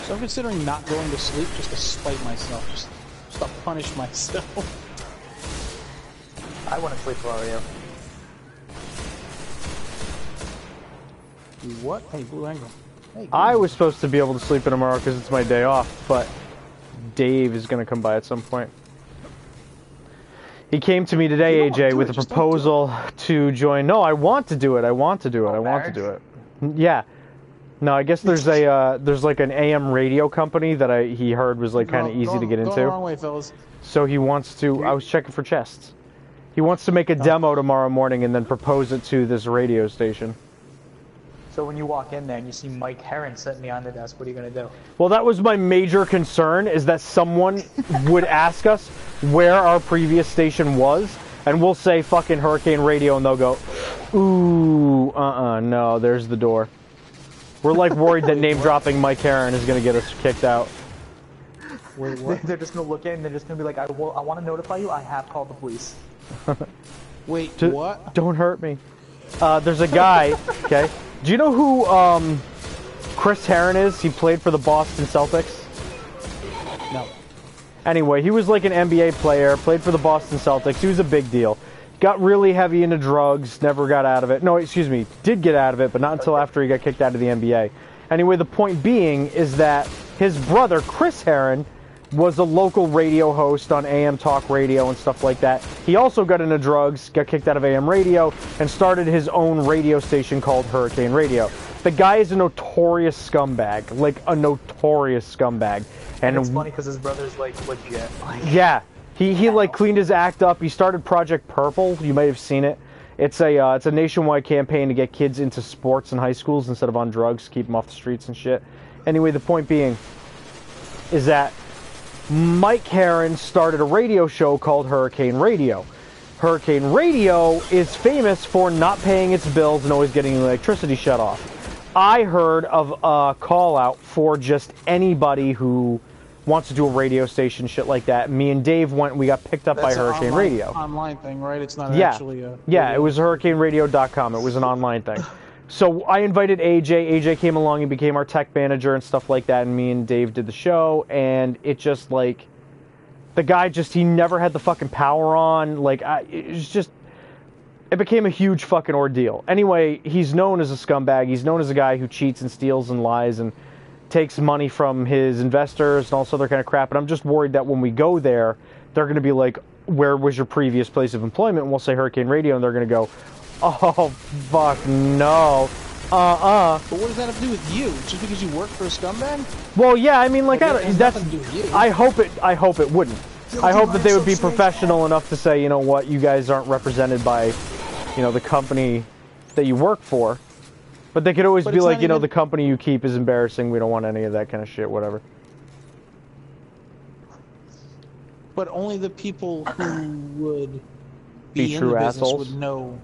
So I'm considering not going to sleep just to spite myself, just to punish myself. I wouldn't sleep if I were you. What? Hey, Blue Angle. Hey, I was supposed to be able to sleep in tomorrow because it's my day off, but Dave is going to come by at some point. He came to me today, AJ, with a proposal to join. No, I want to do it. I want to do it. I want to do it. Yeah. No, I guess there's a there's like an AM radio company that he heard was like kind of easy to get into. Going the wrong way, fellas. So he wants to. I was checking for chests. He wants to make a demo tomorrow morning and then propose it to this radio station. So when you walk in there and you see Mike Heron sitting behind the desk, what are you going to do? Well, that was my major concern, is that someone would ask us where our previous station was, and we'll say fucking Hurricane Radio, and they'll go, ooh, no, there's the door. We're like worried that name-dropping Mike Heron is going to get us kicked out. Wait, what? They're just going to look in and they're just going to be like, I want to notify you, I have called the police. Wait, what? Don't hurt me. There's a guy, okay? Do you know who Chris Herron is? He played for the Boston Celtics. No. Anyway, he was like an NBA player, played for the Boston Celtics. He was a big deal. Got really heavy into drugs, never got out of it. No, excuse me, did get out of it, but not until after he got kicked out of the NBA. Anyway, the point being is that his brother, Chris Herron, was a local radio host on AM talk radio and stuff like that. He also got into drugs, got kicked out of AM radio, and started his own radio station called Hurricane Radio. The guy is a notorious scumbag, like a notorious scumbag. And it's funny because his brother's like legit. Yeah, he like cleaned his act up. He started Project Purple. You might have seen it. It's a nationwide campaign to get kids into sports in high schools instead of on drugs, keep them off the streets and shit. Anyway, the point being is that Mike Heron started a radio show called Hurricane Radio. Hurricane Radio is famous for not paying its bills and always getting electricity shut off. I heard of a call out for just anybody who wants to do a radio station, shit like that. Me and Dave went, we got picked up by Hurricane Radio. Online thing, right? It's not actually a... Yeah, it was hurricaneradio.com. It was an online thing. So I invited AJ. AJ came along and became our tech manager and stuff like that, and me and Dave did the show, and it just, like, the guy just, he never had the fucking power on. Like, it became a huge fucking ordeal. Anyway, he's known as a scumbag. He's known as a guy who cheats and steals and lies and takes money from his investors and all this other kind of crap, and I'm just worried that when we go there, they're going to be like, where was your previous place of employment? And we'll say Hurricane Radio, and they're going to go, oh, fuck, no. But what does that have to do with you? Just because you work for a scumbag? Well, yeah, I mean, like, that's... To do with you. I hope it wouldn't. I hope that they would be professional enough to say, you know what, you guys aren't represented by, you know, the company that you work for. But they could always be like, you know, the company you keep is embarrassing. We don't want any of that kind of shit, whatever. But only the people who would be in true the business assholes. would know.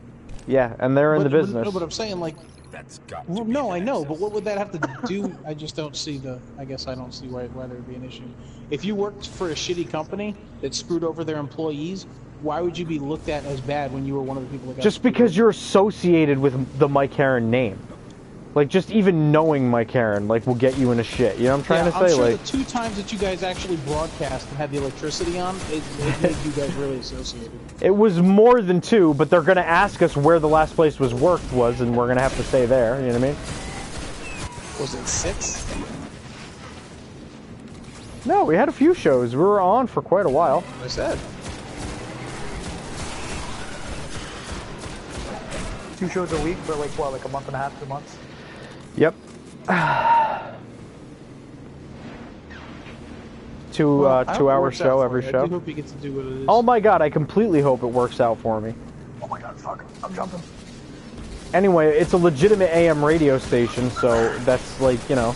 Yeah, and they're in the business. No, but I'm saying like. That's got to Well, be no, the I know, nexus. but what would that have to do? I just don't see the. I guess I don't see why there would be an issue. If you worked for a shitty company that screwed over their employees, why would you be looked at as bad when you were one of the people that got Just screwed because over? you're associated with the Mike Heron name. Like, just even knowing Mike Heron, like, will get you in a shit. You know what I'm trying to say? I'm sure Like, the 2 times that you guys actually broadcast and had the electricity on, it made you guys really associated. it was more than 2, but they're gonna ask us where the last place was worked was, and we're gonna have to stay there, you know what I mean? Was it 6? No, we had a few shows. We were on for quite a while. I said. 2 shows a week for like what, like a month and a half, 2 months? Yep. Two I hope it 2 hour works out show for every you. show. I do hope you get to do what it is. Oh my god, I completely hope it works out for me. Oh my god, fuck. I'm jumping. Anyway, it's a legitimate AM radio station, so that's like, you know,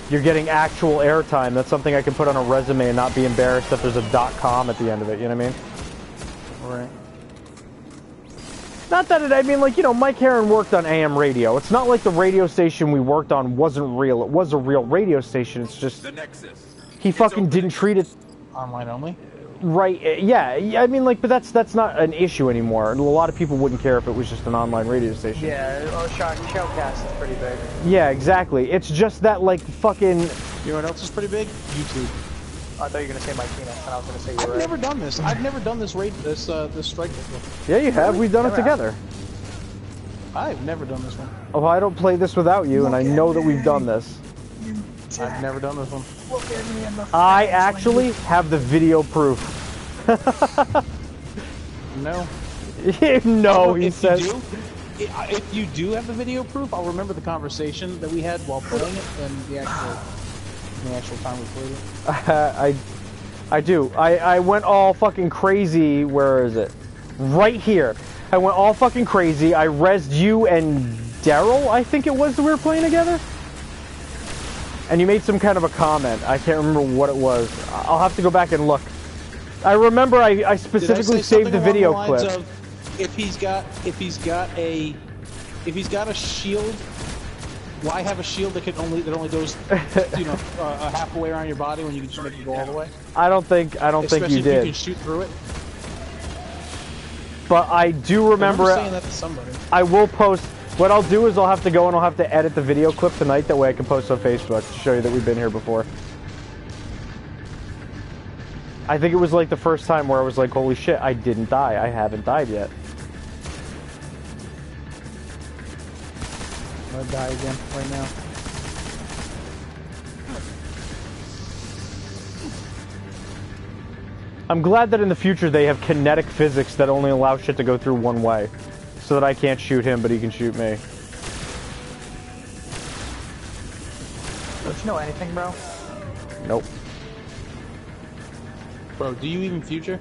you're getting actual airtime. That's something I can put on a resume and not be embarrassed that there's a .com at the end of it, you know what I mean? Right. Not that I mean, like, you know, Mike Heron worked on AM radio. It's not like the radio station we worked on wasn't real. It was a real radio station. It's just The nexus. he fucking didn't treat it Online only? right. Yeah, I mean, like, but that's not an issue anymore. A lot of people wouldn't care if it was just an online radio station. Yeah, Shoutcast is pretty big. Yeah, exactly. It's just that, like, fucking... You know what else is pretty big? YouTube. I thought you were gonna say my penis, and I was gonna say you I've were never done this. I've never done this this strike before. Yeah, you have. We've done it Never together. I've never done this one. Oh, I don't play this without you, and I know that we've done this. I've never done this one. Look at me in the I face actually have the video proof. No. No, he if says. You do, if you do have the video proof, I'll remember the conversation that we had while playing it and the actual time we played it. I do. I went all fucking crazy. Where is it? Right here. I went all fucking crazy. I rezzed you and Daryl, I think it was, that we were playing together. And you made some kind of a comment. I can't remember what it was. I'll have to go back and look. I remember I specifically saved the video clip. Of, if he's got a shield, why have a shield that only goes a halfway around your body when you can just make it go all the way? I don't think you Especially if did. you can shoot through it. But I do remember saying that to somebody. I will post. What I'll do is I'll have to go and I'll have to edit the video clip tonight. That way I can post on Facebook to show you that we've been here before. I think it was like the first time where I was like, holy shit, I didn't die. I haven't died yet. I'm gonna die again right now. I'm glad that in the future they have kinetic physics that only allow shit to go through one way. So that I can't shoot him, but he can shoot me. Don't you know anything, bro? Nope. Bro, do you even future?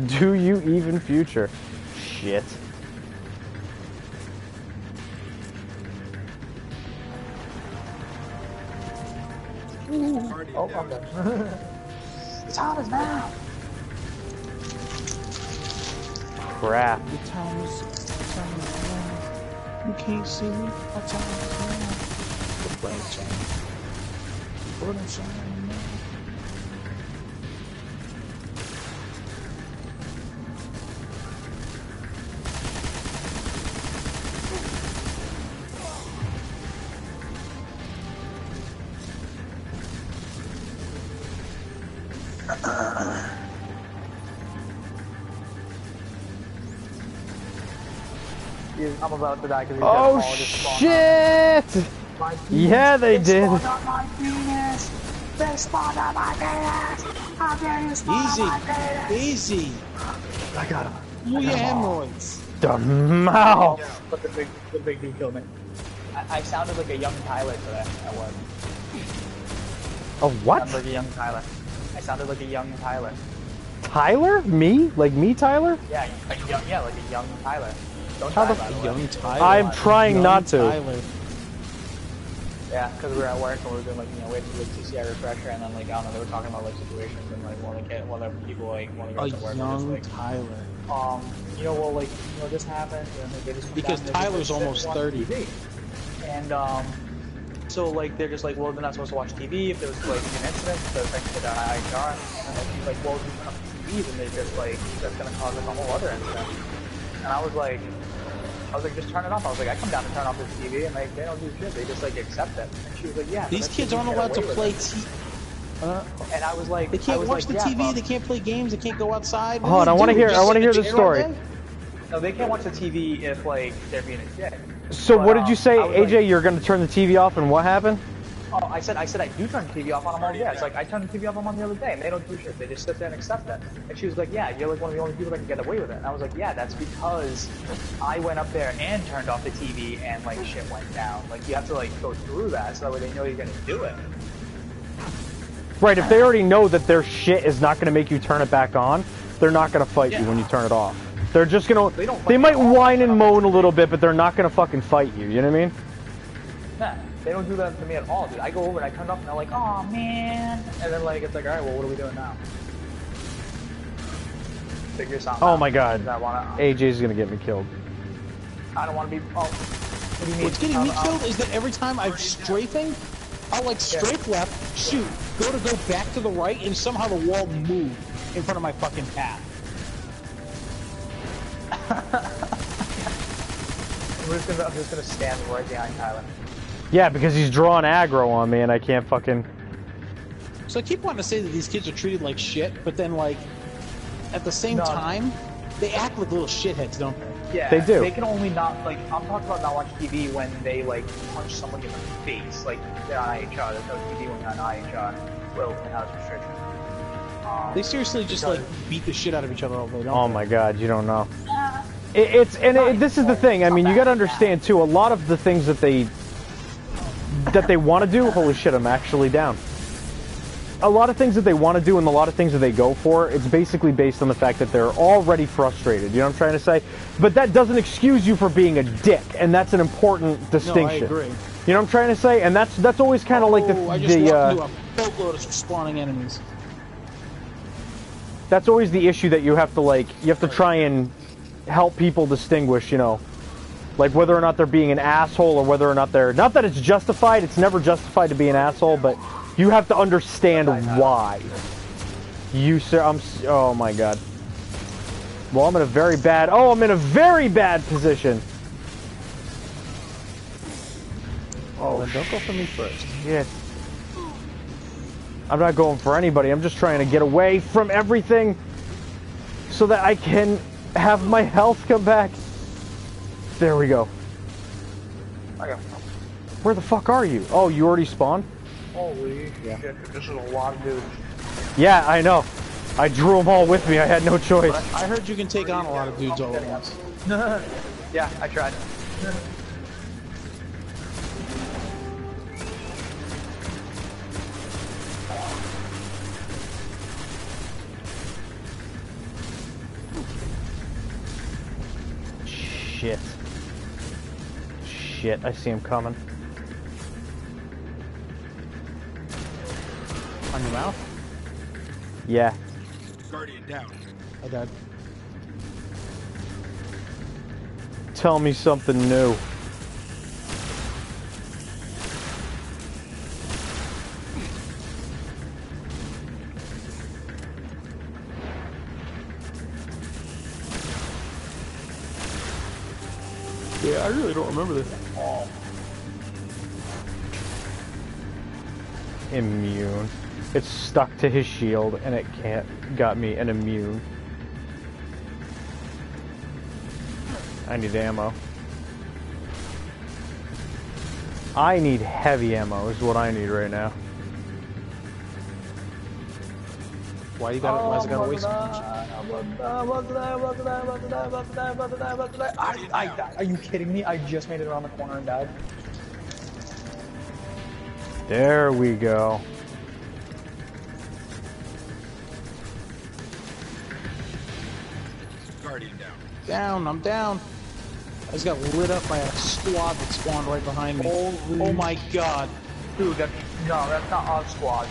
Do you even future? Shit. Oh, I'm done. It's hot as now. Crap. The time is now. You can't see me. My time is now. The bright time. What I'm saying now. I'm about to die because Oh shit! Yeah, they did. They spawned on my penis. They spawned on my penis. How dare you spawn on my penis? Easy. I got him. Ooh, yeah, hemorrhoids. The mouth. But the big dude killed me. I sounded like a young Tyler today. I was. A what? I sounded like a young Tyler. I sounded like a young Tyler. Tyler? Me? Like me, Tyler? Yeah, like a young Tyler. Don't How die, the by the way. Young Tyler. I'm trying Young not to. Tyler. Yeah, because we were at work and we were doing like, we had to do like TCI refresher, and then like, I don't know, they were talking about like situations and like one of the people like want to go A to work. young Just, like, Tyler. well, like, this happened, and like, they just come Because down and they Tyler's just sit almost and watch 30. TV. And so like they're just like, well, they're not supposed to watch TV if there was like an incident, so it's like the IHR, and then he's like, well, if you turn off the TV, then they just like that's gonna cause like a whole other incident. And I was like, just turn it off. I was like, I come down to turn off this TV, and like they don't do shit. They just like accept it. And she was like, yeah. These kids aren't allowed to play TV. And I was like, they can't watch the TV. Mom. They can't play games. They can't go outside. Hold on, I want to hear the story. No, they can't watch the TV if like they're being a dick. So but, what did you say, AJ? Like, you're going to turn the TV off, and what happened? Oh, I said I do turn the TV off on them all day. It's like I turned the TV off on them the other day, and they don't do shit. They just sit there and accept it. And she was like, "Yeah, you're like one of the only people that can get away with it." And I was like, "Yeah, that's because I went up there and turned off the TV, and like shit went down. Like you have to like go through that so that way they know you're gonna do it." Right. If they already know that their shit is not going to make you turn it back on, they're not going to fight you when you turn it off. They're just going to. They might whine and moan a little bit, but they're not going to fucking fight you. You know what I mean? Nah, they don't do that to me at all, dude. I go over and I turn it off and they're like, "Oh man," and then like it's like, "All right, well, what are we doing now?" Figure something out. Oh my god. AJ's gonna get me killed. I don't want to be. Oh, what do you mean? What's getting me killed is that every time I'm strafing, I'll like strafe left, shoot, go back to the right, and somehow the wall moved in front of my fucking path. I'm just gonna stand right behind Tyler. Yeah, because he's drawing aggro on me, and I can't fucking. So I keep wanting to say that these kids are treated like shit, but then like, at the same time, they act like little shitheads, don't they? Yeah, they do. They can only not like. I'm talking about not watching TV when they like punch somebody in the face, like they're on IHR. There's no TV when you're on IHR. Well, house restriction. They seriously just like beat the shit out of each other all day, don't Oh they? my god, you don't know. This is the thing. I mean, you got to understand too. A lot of the things that they want to do. Holy shit, I'm actually down. A lot of things that they want to do and a lot of things that they go for, it's basically based on the fact that they're already frustrated. You know what I'm trying to say? But that doesn't excuse you for being a dick, and that's an important distinction. No, I agree. You know what I'm trying to say? And that's always kind of like the. I just walked into a boatload of spawning enemies. That's always the issue that you have to try and help people distinguish, you know, like whether or not they're being an asshole or whether or not they're, not that it's justified, it's never justified to be an asshole, but you have to understand why. Oh my god. Well, I'm in a very bad position. Oh, then don't go for me first. Shit. I'm not going for anybody, I'm just trying to get away from everything so that I can have my health come back. There we go. Okay. Where the fuck are you? Oh, you already spawned? Holy shit, this is a lot of dudes. Yeah, I know. I drew them all with me, I had no choice. I heard you can take on a lot of dudes all at once. Yeah, I tried. Shit, I see him coming. On your mouth? Yeah. Guardian down. I died. Tell me something new. Yeah, I really don't remember this. Immune. It's stuck to his shield and it got me an immune. I need ammo. I need heavy ammo is what I need right now. Why's it gotta waste so much? Are you kidding me? I just made it around the corner and died. There we go. Guardian down. Down, I'm down. I just got lit up by a squad that spawned right behind me. Oh my god. Dude, no, that's not our squad.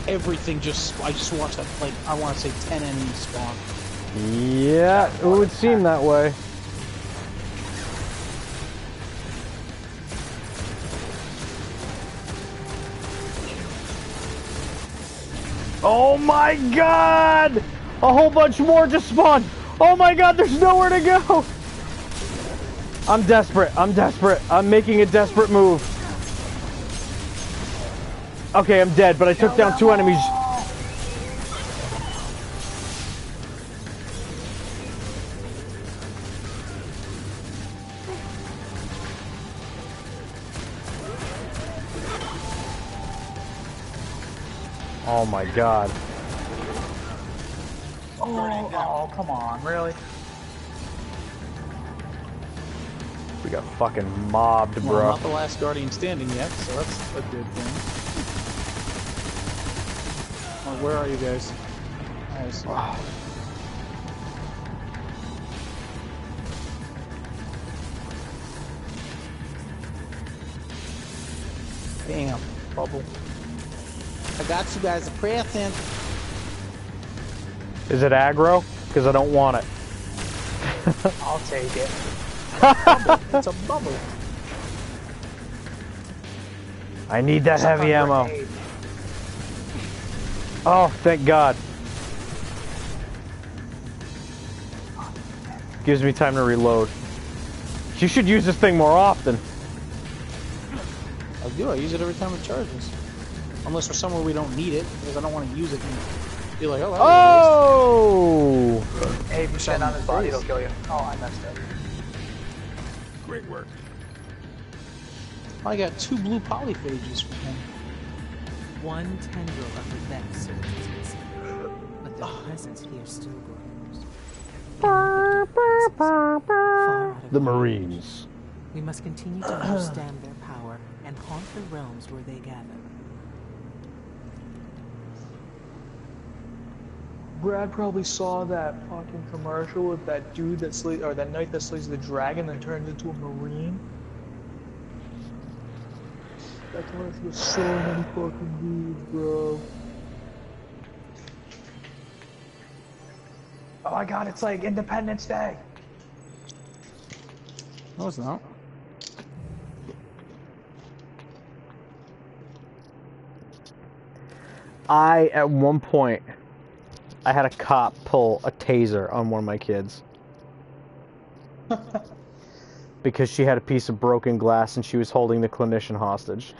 Everything I just watched that, like, I want to say 10 enemies spawn. Yeah, it would seem that way. Oh my god! A whole bunch more just spawned! Oh my god, there's nowhere to go! I'm desperate, I'm desperate. I'm making a desperate move. Okay, I'm dead, but I took down 2 enemies. Oh my god. Oh, come on, really? We got fucking mobbed, bro. Well, not the last Guardian standing yet, so that's a good thing. Well, where are you guys? Nice. Wow. Damn, bubble. I got you guys a present. Is it aggro? Because I don't want it. I'll take it. It's a bubble. I need that heavy ammo. Oh, thank God. Gives me time to reload. You should use this thing more often. I do. I use it every time it charges. Unless we're somewhere we don't need it, because I don't want to use it and be like, oh, Hey, if you stand on his body, it'll kill you. Oh, I messed up. Great work. I got 2 blue polyphages from him. One tendril of the vet surfaces missing, but their presence here still grows. The Marines. We must continue to understand their power and haunt the realms where they gather. Brad probably saw that fucking commercial with that dude that slays, or that knight that slays the dragon and turns into a marine. That commercial was so many fucking dudes, bro. Oh my god, it's like Independence Day. No, it's not. At one point, I had a cop pull a taser on one of my kids. Because she had a piece of broken glass and she was holding the clinician hostage.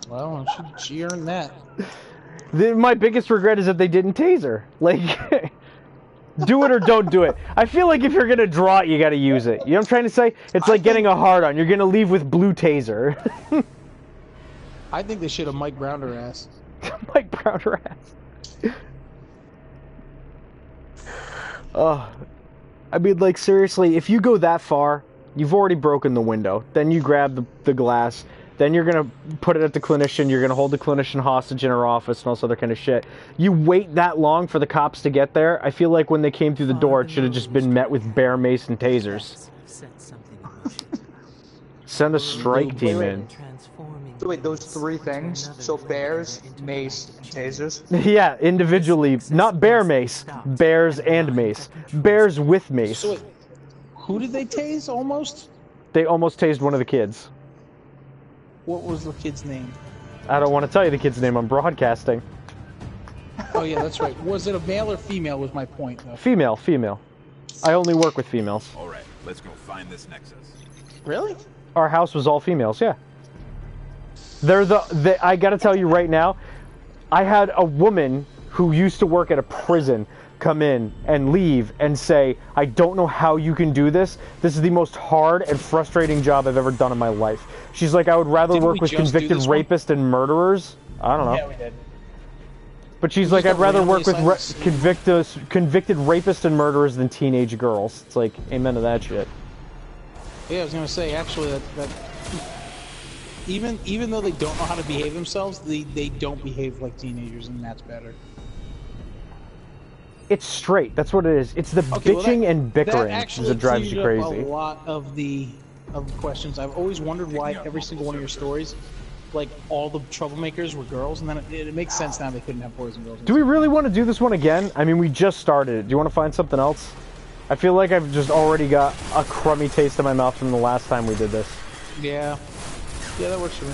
Well, she earned that. My biggest regret is that they didn't taser. Like, do it or don't do it. I feel like if you're gonna draw it, you gotta use it. You know what I'm trying to say? It's like getting a hard-on. You're gonna leave with blue taser. I think they should have Mike Brown her ass. Mike Brown her ass. Oh, I mean, like, seriously, if you go that far, you've already broken the window. Then you grab the glass. Then you're going to put it at the clinician. You're going to hold the clinician hostage in her office and all this other kind of shit. You wait that long for the cops to get there. I feel like when they came through the door, it should have just been met with bear mace and tasers. Send a strike team in. So wait, those 3 things? So bears, mace, and tasers? Yeah, individually. Not bear mace. Bears and mace. Bears with mace. So wait, who did they tase almost? They almost tased one of the kids. What was the kid's name? I don't want to tell you the kid's name. I'm broadcasting. Oh yeah, that's right. Was it a male or female was my point, though. Female. I only work with females. All right, let's go find this nexus. Really? Our house was all females, yeah. I gotta tell you right now, I had a woman who used to work at a prison come in and leave and say, I don't know how you can do this. This is the most hard and frustrating job I've ever done in my life. She's like, I would rather work with convicted rapists and murderers. I don't know. Yeah, we did. But she's like, I'd rather work with convicted rapists and murderers than teenage girls. It's like, amen to that shit. Yeah, I was gonna say, actually, that even though they don't know how to behave themselves, they don't behave like teenagers, and that's better. It's straight. That's what it is. It's the bitching and bickering that drives you crazy. A lot of the of questions. I've always wondered why every single one of your stories, like all the troublemakers were girls, and then it makes sense now they couldn't have boys and girls. Do we really want to do this one again? I mean, we just started it. Do you want to find something else? I feel like I've just already got a crummy taste in my mouth from the last time we did this. Yeah. Yeah, that works for me.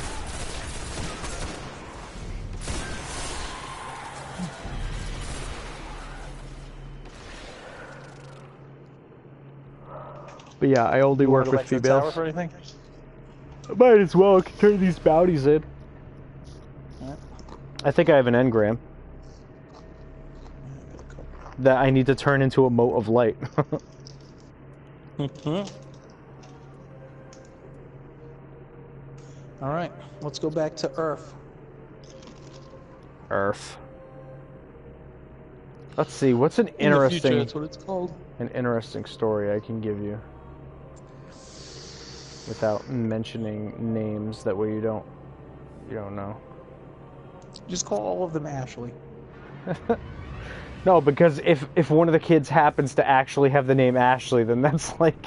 But yeah, I only work with females. For anything? Might as well. I can turn these bounties in. Right. I think I have an engram that I need to turn into a mote of light. Alright, let's go back to Earth. Earth. Let's see, what's an In the future, interesting that's what it's called. an interesting story I can give you without mentioning names, that way you don't know. Just call all of them Ashley. No, because if one of the kids happens to actually have the name Ashley, then that's like...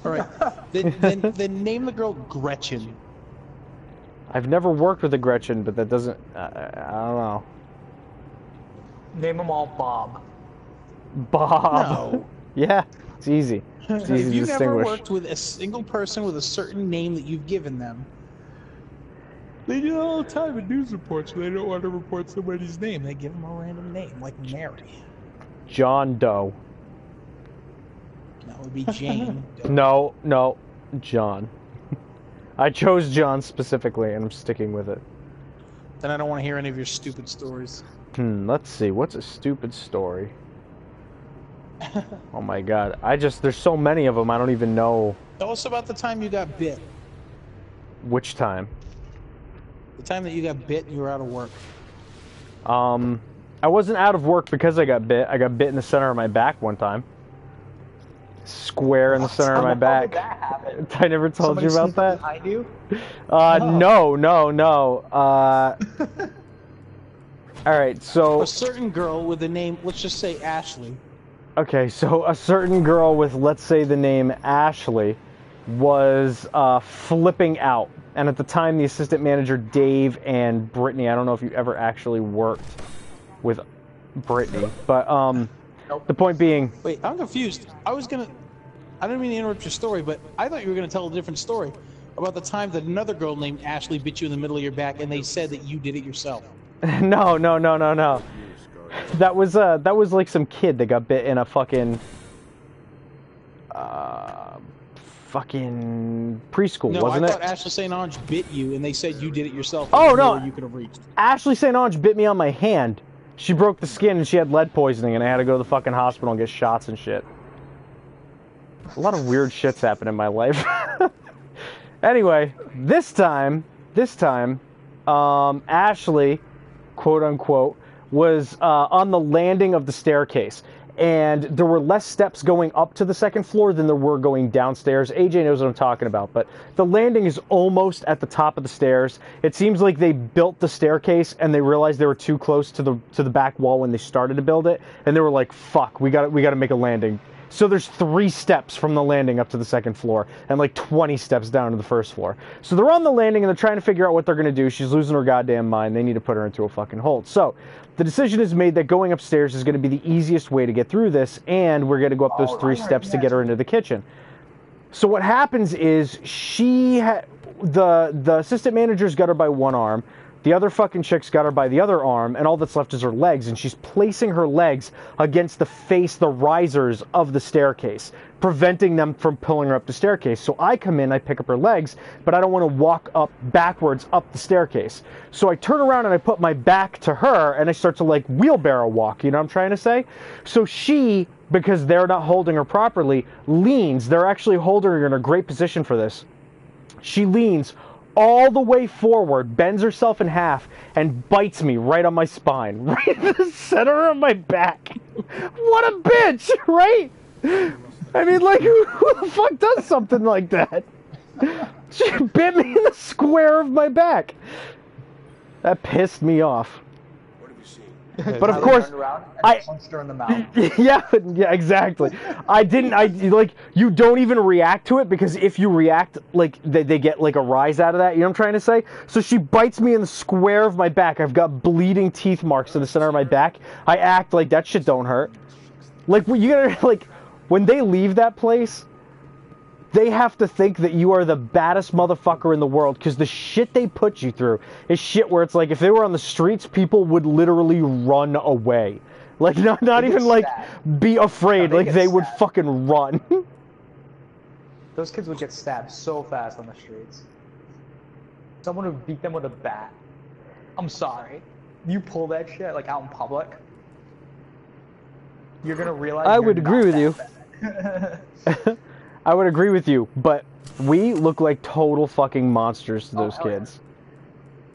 Alright, then name the girl Gretchen. I've never worked with a Gretchen, but that doesn't... I don't know. Name them all Bob. Bob. No. Yeah, it's easy. It's easy If to you've never distinguish. worked with a single person with a certain name that you've given them, they do it all the time in news reports when they don't want to report somebody's name. They give them a random name, like Mary. John Doe. That would be Jane. No, John. I chose John specifically, and I'm sticking with it. Then I don't want to hear any of your stupid stories. Let's see. What's a stupid story? Oh my god. There's so many of them, I don't even know Tell us about the time you got bit. which time. The time that you got bit and you were out of work. I wasn't out of work because I got bit. I got bit in the center of my back one time. Square in the center of my back. How did that happen? I never told you about that? Behind you? No. Alright, so... A certain girl with the name, let's just say Ashley. Okay, so a certain girl with, let's say, the name Ashley was flipping out. And at the time, the assistant manager, Dave, and Brittany, I don't know if you ever actually worked with Brittany, but the point being... Wait, I'm confused. I didn't mean to interrupt your story, but I thought you were going to tell a different story about the time that another girl named Ashley bit you in the middle of your back and they said that you did it yourself. No. That was like some kid that got bit in a fucking preschool, No, wasn't I it? thought Ashley St. Ange bit you and they said you did it yourself. Oh, no. You could have reached. Ashley St. Ange bit me on my hand. She broke the skin and she had lead poisoning and I had to go to the fucking hospital and get shots and shit. A lot of weird shit's happened in my life. Anyway, this time, Ashley, quote unquote, was on the landing of the staircase. And there were less steps going up to the second floor than there were going downstairs. AJ knows what I'm talking about, but the landing is almost at the top of the stairs. It seems like they built the staircase and they realized they were too close to the back wall when they started to build it, and they were like, "Fuck, we got to make a landing." So there's 3 steps from the landing up to the second floor, and like 20 steps down to the first floor. So they're on the landing and they're trying to figure out what they're gonna do. She's losing her goddamn mind. They need to put her into a fucking hold. So the decision is made that going upstairs is gonna be the easiest way to get through this, and we're gonna go up those 3 steps to get her into the kitchen. So what happens is the assistant manager's got her by one arm. The other fucking chick's got her by the other arm, and all that's left is her legs, and she's placing her legs against the risers of the staircase, preventing them from pulling her up the staircase. So I come in, I pick up her legs, but I don't want to walk up backwards up the staircase. So I turn around and I put my back to her, and I start to like wheelbarrow walk, you know what I'm trying to say? So she, because they're not holding her properly, leans. They're actually holding her in a great position for this. She leans all the way forward, bends herself in half, and bites me right on my spine, right in the center of my back. What a bitch, right? I mean, like, who the fuck does something like that? She bit me in the square of my back. That pissed me off. What have you seen? But of course, turned around and I punched her in the mouth. yeah, exactly. I like, you don't even react to it, because if you react, like, they get like a rise out of that. You know what I'm trying to say? So she bites me in the square of my back. I've got bleeding teeth marks in the center of my back. I act like that shit don't hurt. Like, you gotta, like, when they leave that place, they have to think that you are the baddest motherfucker in the world, because the shit they put you through is shit where it's like, if they were on the streets, people would literally run away. Like, not even like be afraid. No, like, they would fucking run. Those kids would get stabbed so fast on the streets. Someone would beat them with a bat. I'm sorry. You pull that shit like out in public, you're gonna realize. I would agree with you. I would agree with you, but we look like total fucking monsters to those kids. Yeah.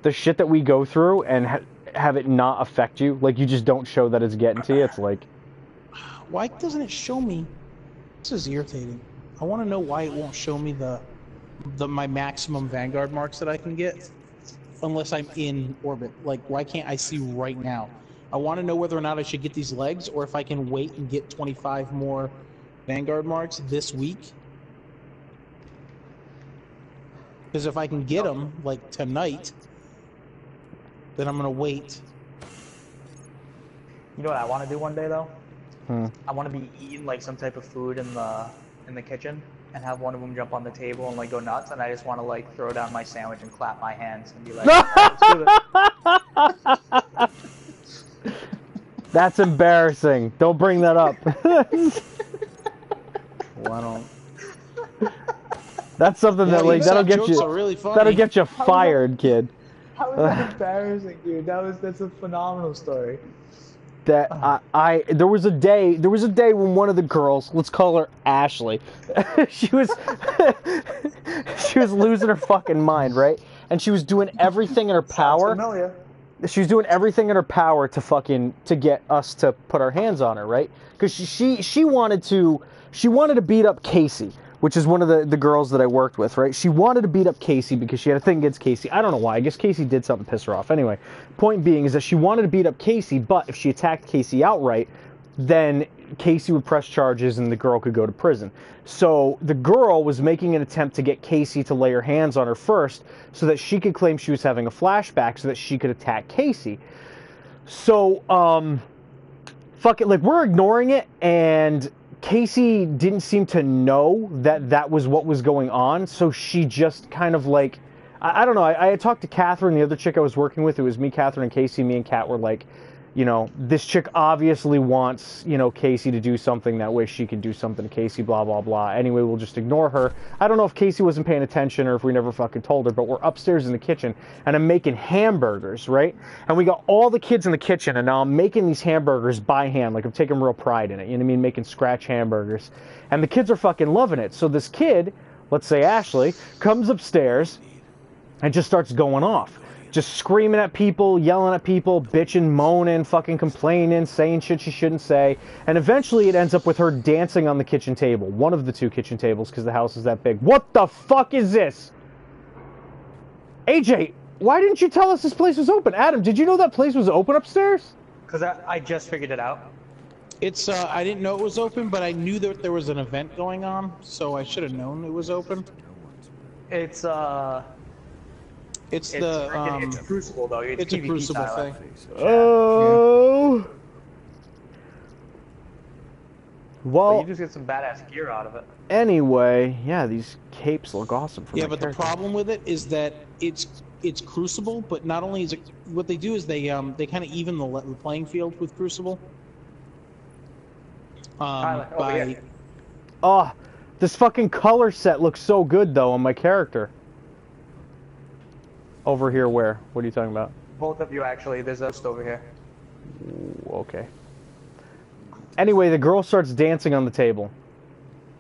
The shit that we go through and have it not affect you, like, you just don't show that it's getting to you. It's like, why doesn't it show me? This is irritating. I want to know why it won't show me my maximum Vanguard marks that I can get unless I'm in orbit. Like, why can't I see right now? I want to know whether or not I should get these legs, or if I can wait and get 25 more Vanguard marks this week. Because if I can get them, like, tonight, then I'm going to wait. You know what I want to do one day, though? I want to be eating, like, some type of food in the kitchen, and have one of them jump on the table and, like, go nuts, and I just want to, like, throw down my sandwich and clap my hands and be like, let's do this. That's embarrassing. Don't bring that up. Well, I don't... That's something that, like, that'll get you. Really funny. That'll get you fired, kid. How is that embarrassing, dude? That's a phenomenal story. That there was a day when one of the girls, let's call her Ashley, she was losing her fucking mind, right? And she was doing everything in her power. Sounds familiar. She was doing everything in her power to get us to put our hands on her, right? Because she wanted to beat up Casey, which is one of the girls that I worked with, right? She wanted to beat up Casey because she had a thing against Casey. I don't know why. I guess Casey did something to piss her off. Anyway, point being is that she wanted to beat up Casey, but if she attacked Casey outright, then Casey would press charges and the girl could go to prison. So the girl was making an attempt to get Casey to lay her hands on her first so that she could claim she was having a flashback so that she could attack Casey. So, fuck it, like, we're ignoring it, and Casey didn't seem to know that was what was going on, so she just kind of, like, I don't know, I had talked to Catherine, the other chick I was working with. It was me, Catherine, and Casey. Me and Kat were like, you know, this chick obviously wants, you know, Casey to do something, that way she can do something to Casey, blah, blah, blah. Anyway, we'll just ignore her. I don't know if Casey wasn't paying attention or if we never fucking told her, but we're upstairs in the kitchen, and I'm making hamburgers, right? And we got all the kids in the kitchen, and now I'm making these hamburgers by hand. Like, I'm taking real pride in it, you know what I mean? Making scratch hamburgers. And the kids are fucking loving it. So this kid, let's say Ashley, comes upstairs and just starts going off. Just screaming at people, yelling at people, bitching, moaning, fucking complaining, saying shit she shouldn't say. And eventually it ends up with her dancing on the kitchen table. One of the two kitchen tables, because the house is that big. What the fuck is this? AJ, why didn't you tell us this place was open? Adam, did you know that place was open upstairs? Because I just figured it out. It's, I didn't know it was open, but I knew that there was an event going on, so I should have known it was open. It's It's a Crucible, though. It's a Crucible thing. Oh. Well, but you just get some badass gear out of it. Anyway, yeah, these capes look awesome. Yeah, but the problem with it is that it's Crucible, but not only is it, what they do is they kind of even the playing field with Crucible. Oh, this fucking color set looks so good though on my character. Over here, where? What are you talking about? Both of you, actually. There's a host over here. Ooh, okay. Anyway, the girl starts dancing on the table.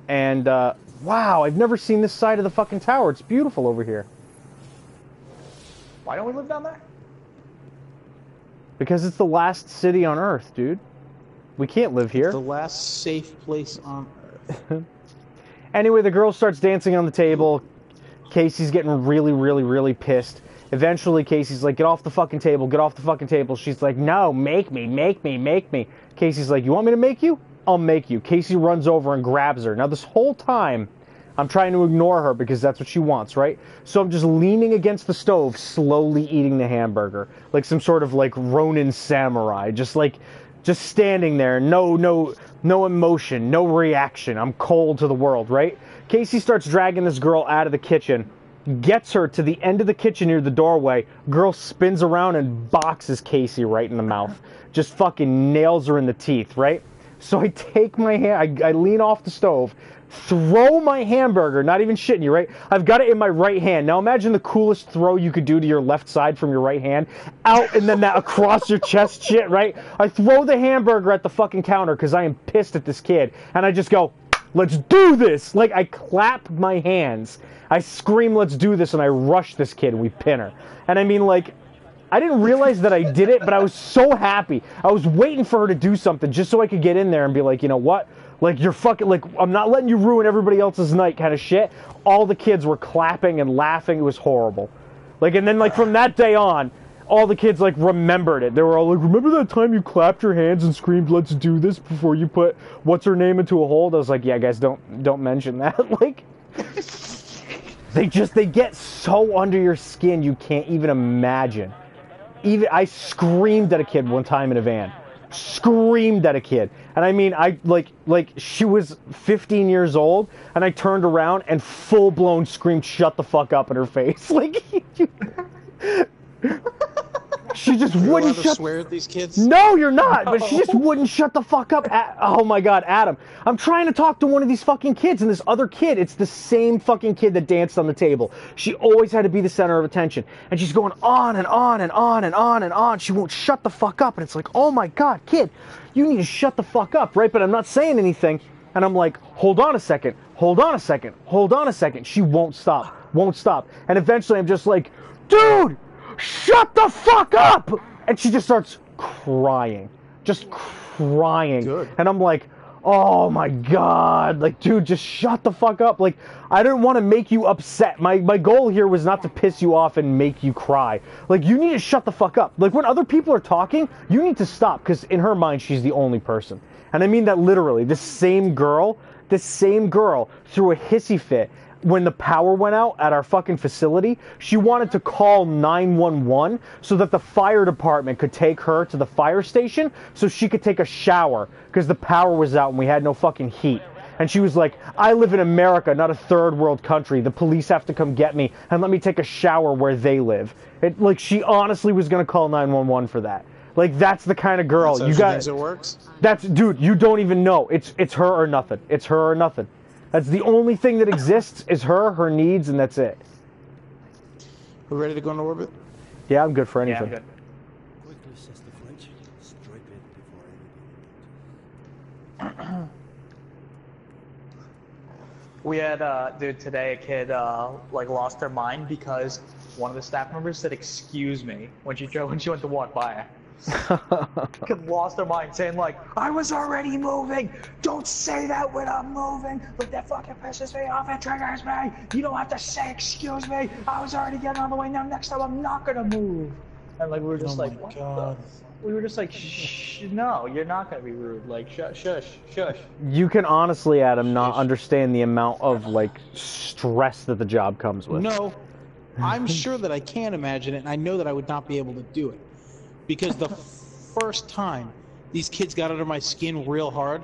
And, wow, I've never seen this side of the fucking tower. It's beautiful over here. Why don't we live down there? Because it's the last city on Earth, dude. We can't live here. It's the last safe place on Earth. Anyway, the girl starts dancing on the table. Casey's getting really, really, really pissed. Eventually, Casey's like, get off the fucking table, get off the fucking table. She's like, no, make me, make me, make me. Casey's like, you want me to make you? I'll make you. Casey runs over and grabs her. Now, this whole time, I'm trying to ignore her because that's what she wants, right? So I'm just leaning against the stove, slowly eating the hamburger. Like some sort of, like, Ronin samurai. Just standing there. No emotion, no reaction. I'm cold to the world, right? Casey starts dragging this girl out of the kitchen. Gets her to the end of the kitchen near the doorway. Girl spins around and boxes Casey right in the mouth. Just fucking nails her in the teeth, right? So I take my hand, I lean off the stove, throw my hamburger, not even shitting you, right? I've got it in my right hand. Now imagine the coolest throw you could do to your left side from your right hand. Out and then that across your chest shit, right? I throw the hamburger at the fucking counter because I am pissed at this kid. And I just go, let's do this! Like, I clap my hands. I scream, let's do this, and I rush this kid and we pin her. And I mean, like, I didn't realize that I did it, but I was so happy. I was waiting for her to do something just so I could get in there and be like, you know what? Like, you're fucking, like, I'm not letting you ruin everybody else's night kind of shit. All the kids were clapping and laughing. It was horrible. Like, and then, like, from that day on, all the kids, like, remembered it. They were all like, remember that time you clapped your hands and screamed, let's do this, before you put what's-her-name into a hold? I was like, yeah, guys, don't mention that. Like, they get so under your skin you can't even imagine. Even I screamed at a kid one time in a van. Screamed at a kid. And I mean, I like she was 15 years old, and I turned around and full-blown screamed, shut the fuck up in her face. Like, she just wouldn't shut. Swear at these kids? No, you're not. But she just wouldn't shut the fuck up. Oh my God, Adam! I'm trying to talk to one of these fucking kids, and this other kid, it's the same fucking kid that danced on the table. She always had to be the center of attention, and she's going on and on and on and on and on. She won't shut the fuck up, and it's like, oh my God, kid, you need to shut the fuck up, right? But I'm not saying anything, and I'm like, hold on a second, hold on a second, hold on a second. She won't stop, and eventually I'm just like, dude, shut the fuck up! And she just starts crying. Just crying. Good. And I'm like, oh my God. Like, dude, just shut the fuck up. Like, I didn't want to make you upset. My goal here was not to piss you off and make you cry. Like, you need to shut the fuck up. Like, when other people are talking, you need to stop, because in her mind, she's the only person. And I mean that literally. This same girl threw a hissy fit when the power went out at our fucking facility. She wanted to call 911 so that the fire department could take her to the fire station so she could take a shower, because the power was out and we had no fucking heat. And she was like, I live in America, not a third world country. The police have to come get me and let me take a shower where they live. Like, she honestly was going to call 911 for that. Like, that's the kind of girl. That's how she thinks it works? Dude, you don't even know. It's her or nothing. It's her or nothing. That's the only thing that exists is her needs, and that's it. We ready to go into orbit? Yeah, I'm good for anything. Yeah, I'm good. Quickly assess the flight. Strip it before anything. We had, dude, today a kid, like, lost her mind because one of the staff members said, excuse me, when she went to walk by. Kid lost her mind, saying, like, I was already moving! Don't say that when I'm moving! Like, that fucking pisses me off, it triggers me! You don't have to say excuse me! I was already getting on the way, now next time I'm not gonna move! And, like, we were just like, what the... We were just like, shh, no, you're not gonna be rude. Like, shush. You can honestly, Adam, not understand the amount of, like, stress that the job comes with. No, I'm sure that I can imagine it, and I know that I would not be able to do it. Because the first time these kids got under my skin real hard,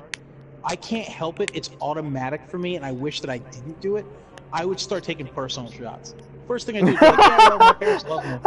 I can't help it. It's automatic for me, and I wish that I didn't do it. I would start taking personal shots. First thing I do is like, yeah, well, my parents love me.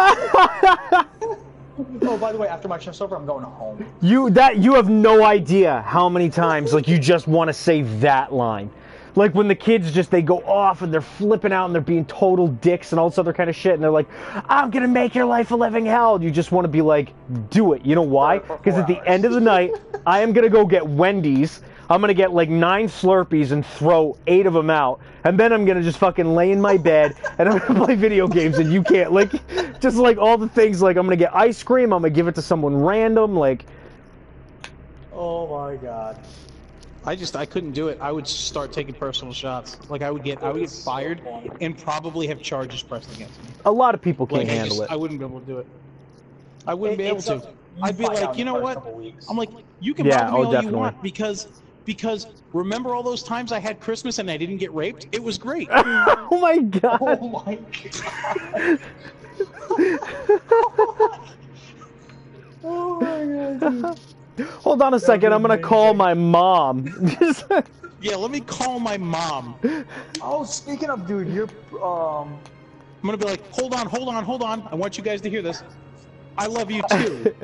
Oh, by the way, after my shift's over, I'm going home. You have no idea how many times, like, you just want to say that line. Like, when the kids they go off and they're flipping out and they're being total dicks and all this other kind of shit, and they're like, I'm gonna make your life a living hell. You just want to be like, do it. You know why? Because at the end of the night, I am gonna go get Wendy's. I'm gonna get like 9 Slurpees and throw 8 of them out, and then I'm gonna just fucking lay in my bed and I'm gonna play video games, and you can't, like, just like all the things, like, I'm gonna get ice cream, I'm gonna give it to someone random, like. Oh my God. I couldn't do it. I would start taking personal shots. Like I would get fired and probably have charges pressed against me. A lot of people can't Like handle it. I wouldn't be able to do it. I wouldn't be able It's to. a- I'd be find out like, in you the know first what? couple weeks. I'm like, you can Yeah, bother me all definitely. you want because remember all those times I had Christmas and I didn't get raped? It was great. Oh my god! Oh my god. Oh my god. Dude. Hold on a second, I'm gonna call my mom. Yeah, let me call my mom. Oh, speaking of, dude, you're I'm gonna be like, hold on. I want you guys to hear this. I love you too.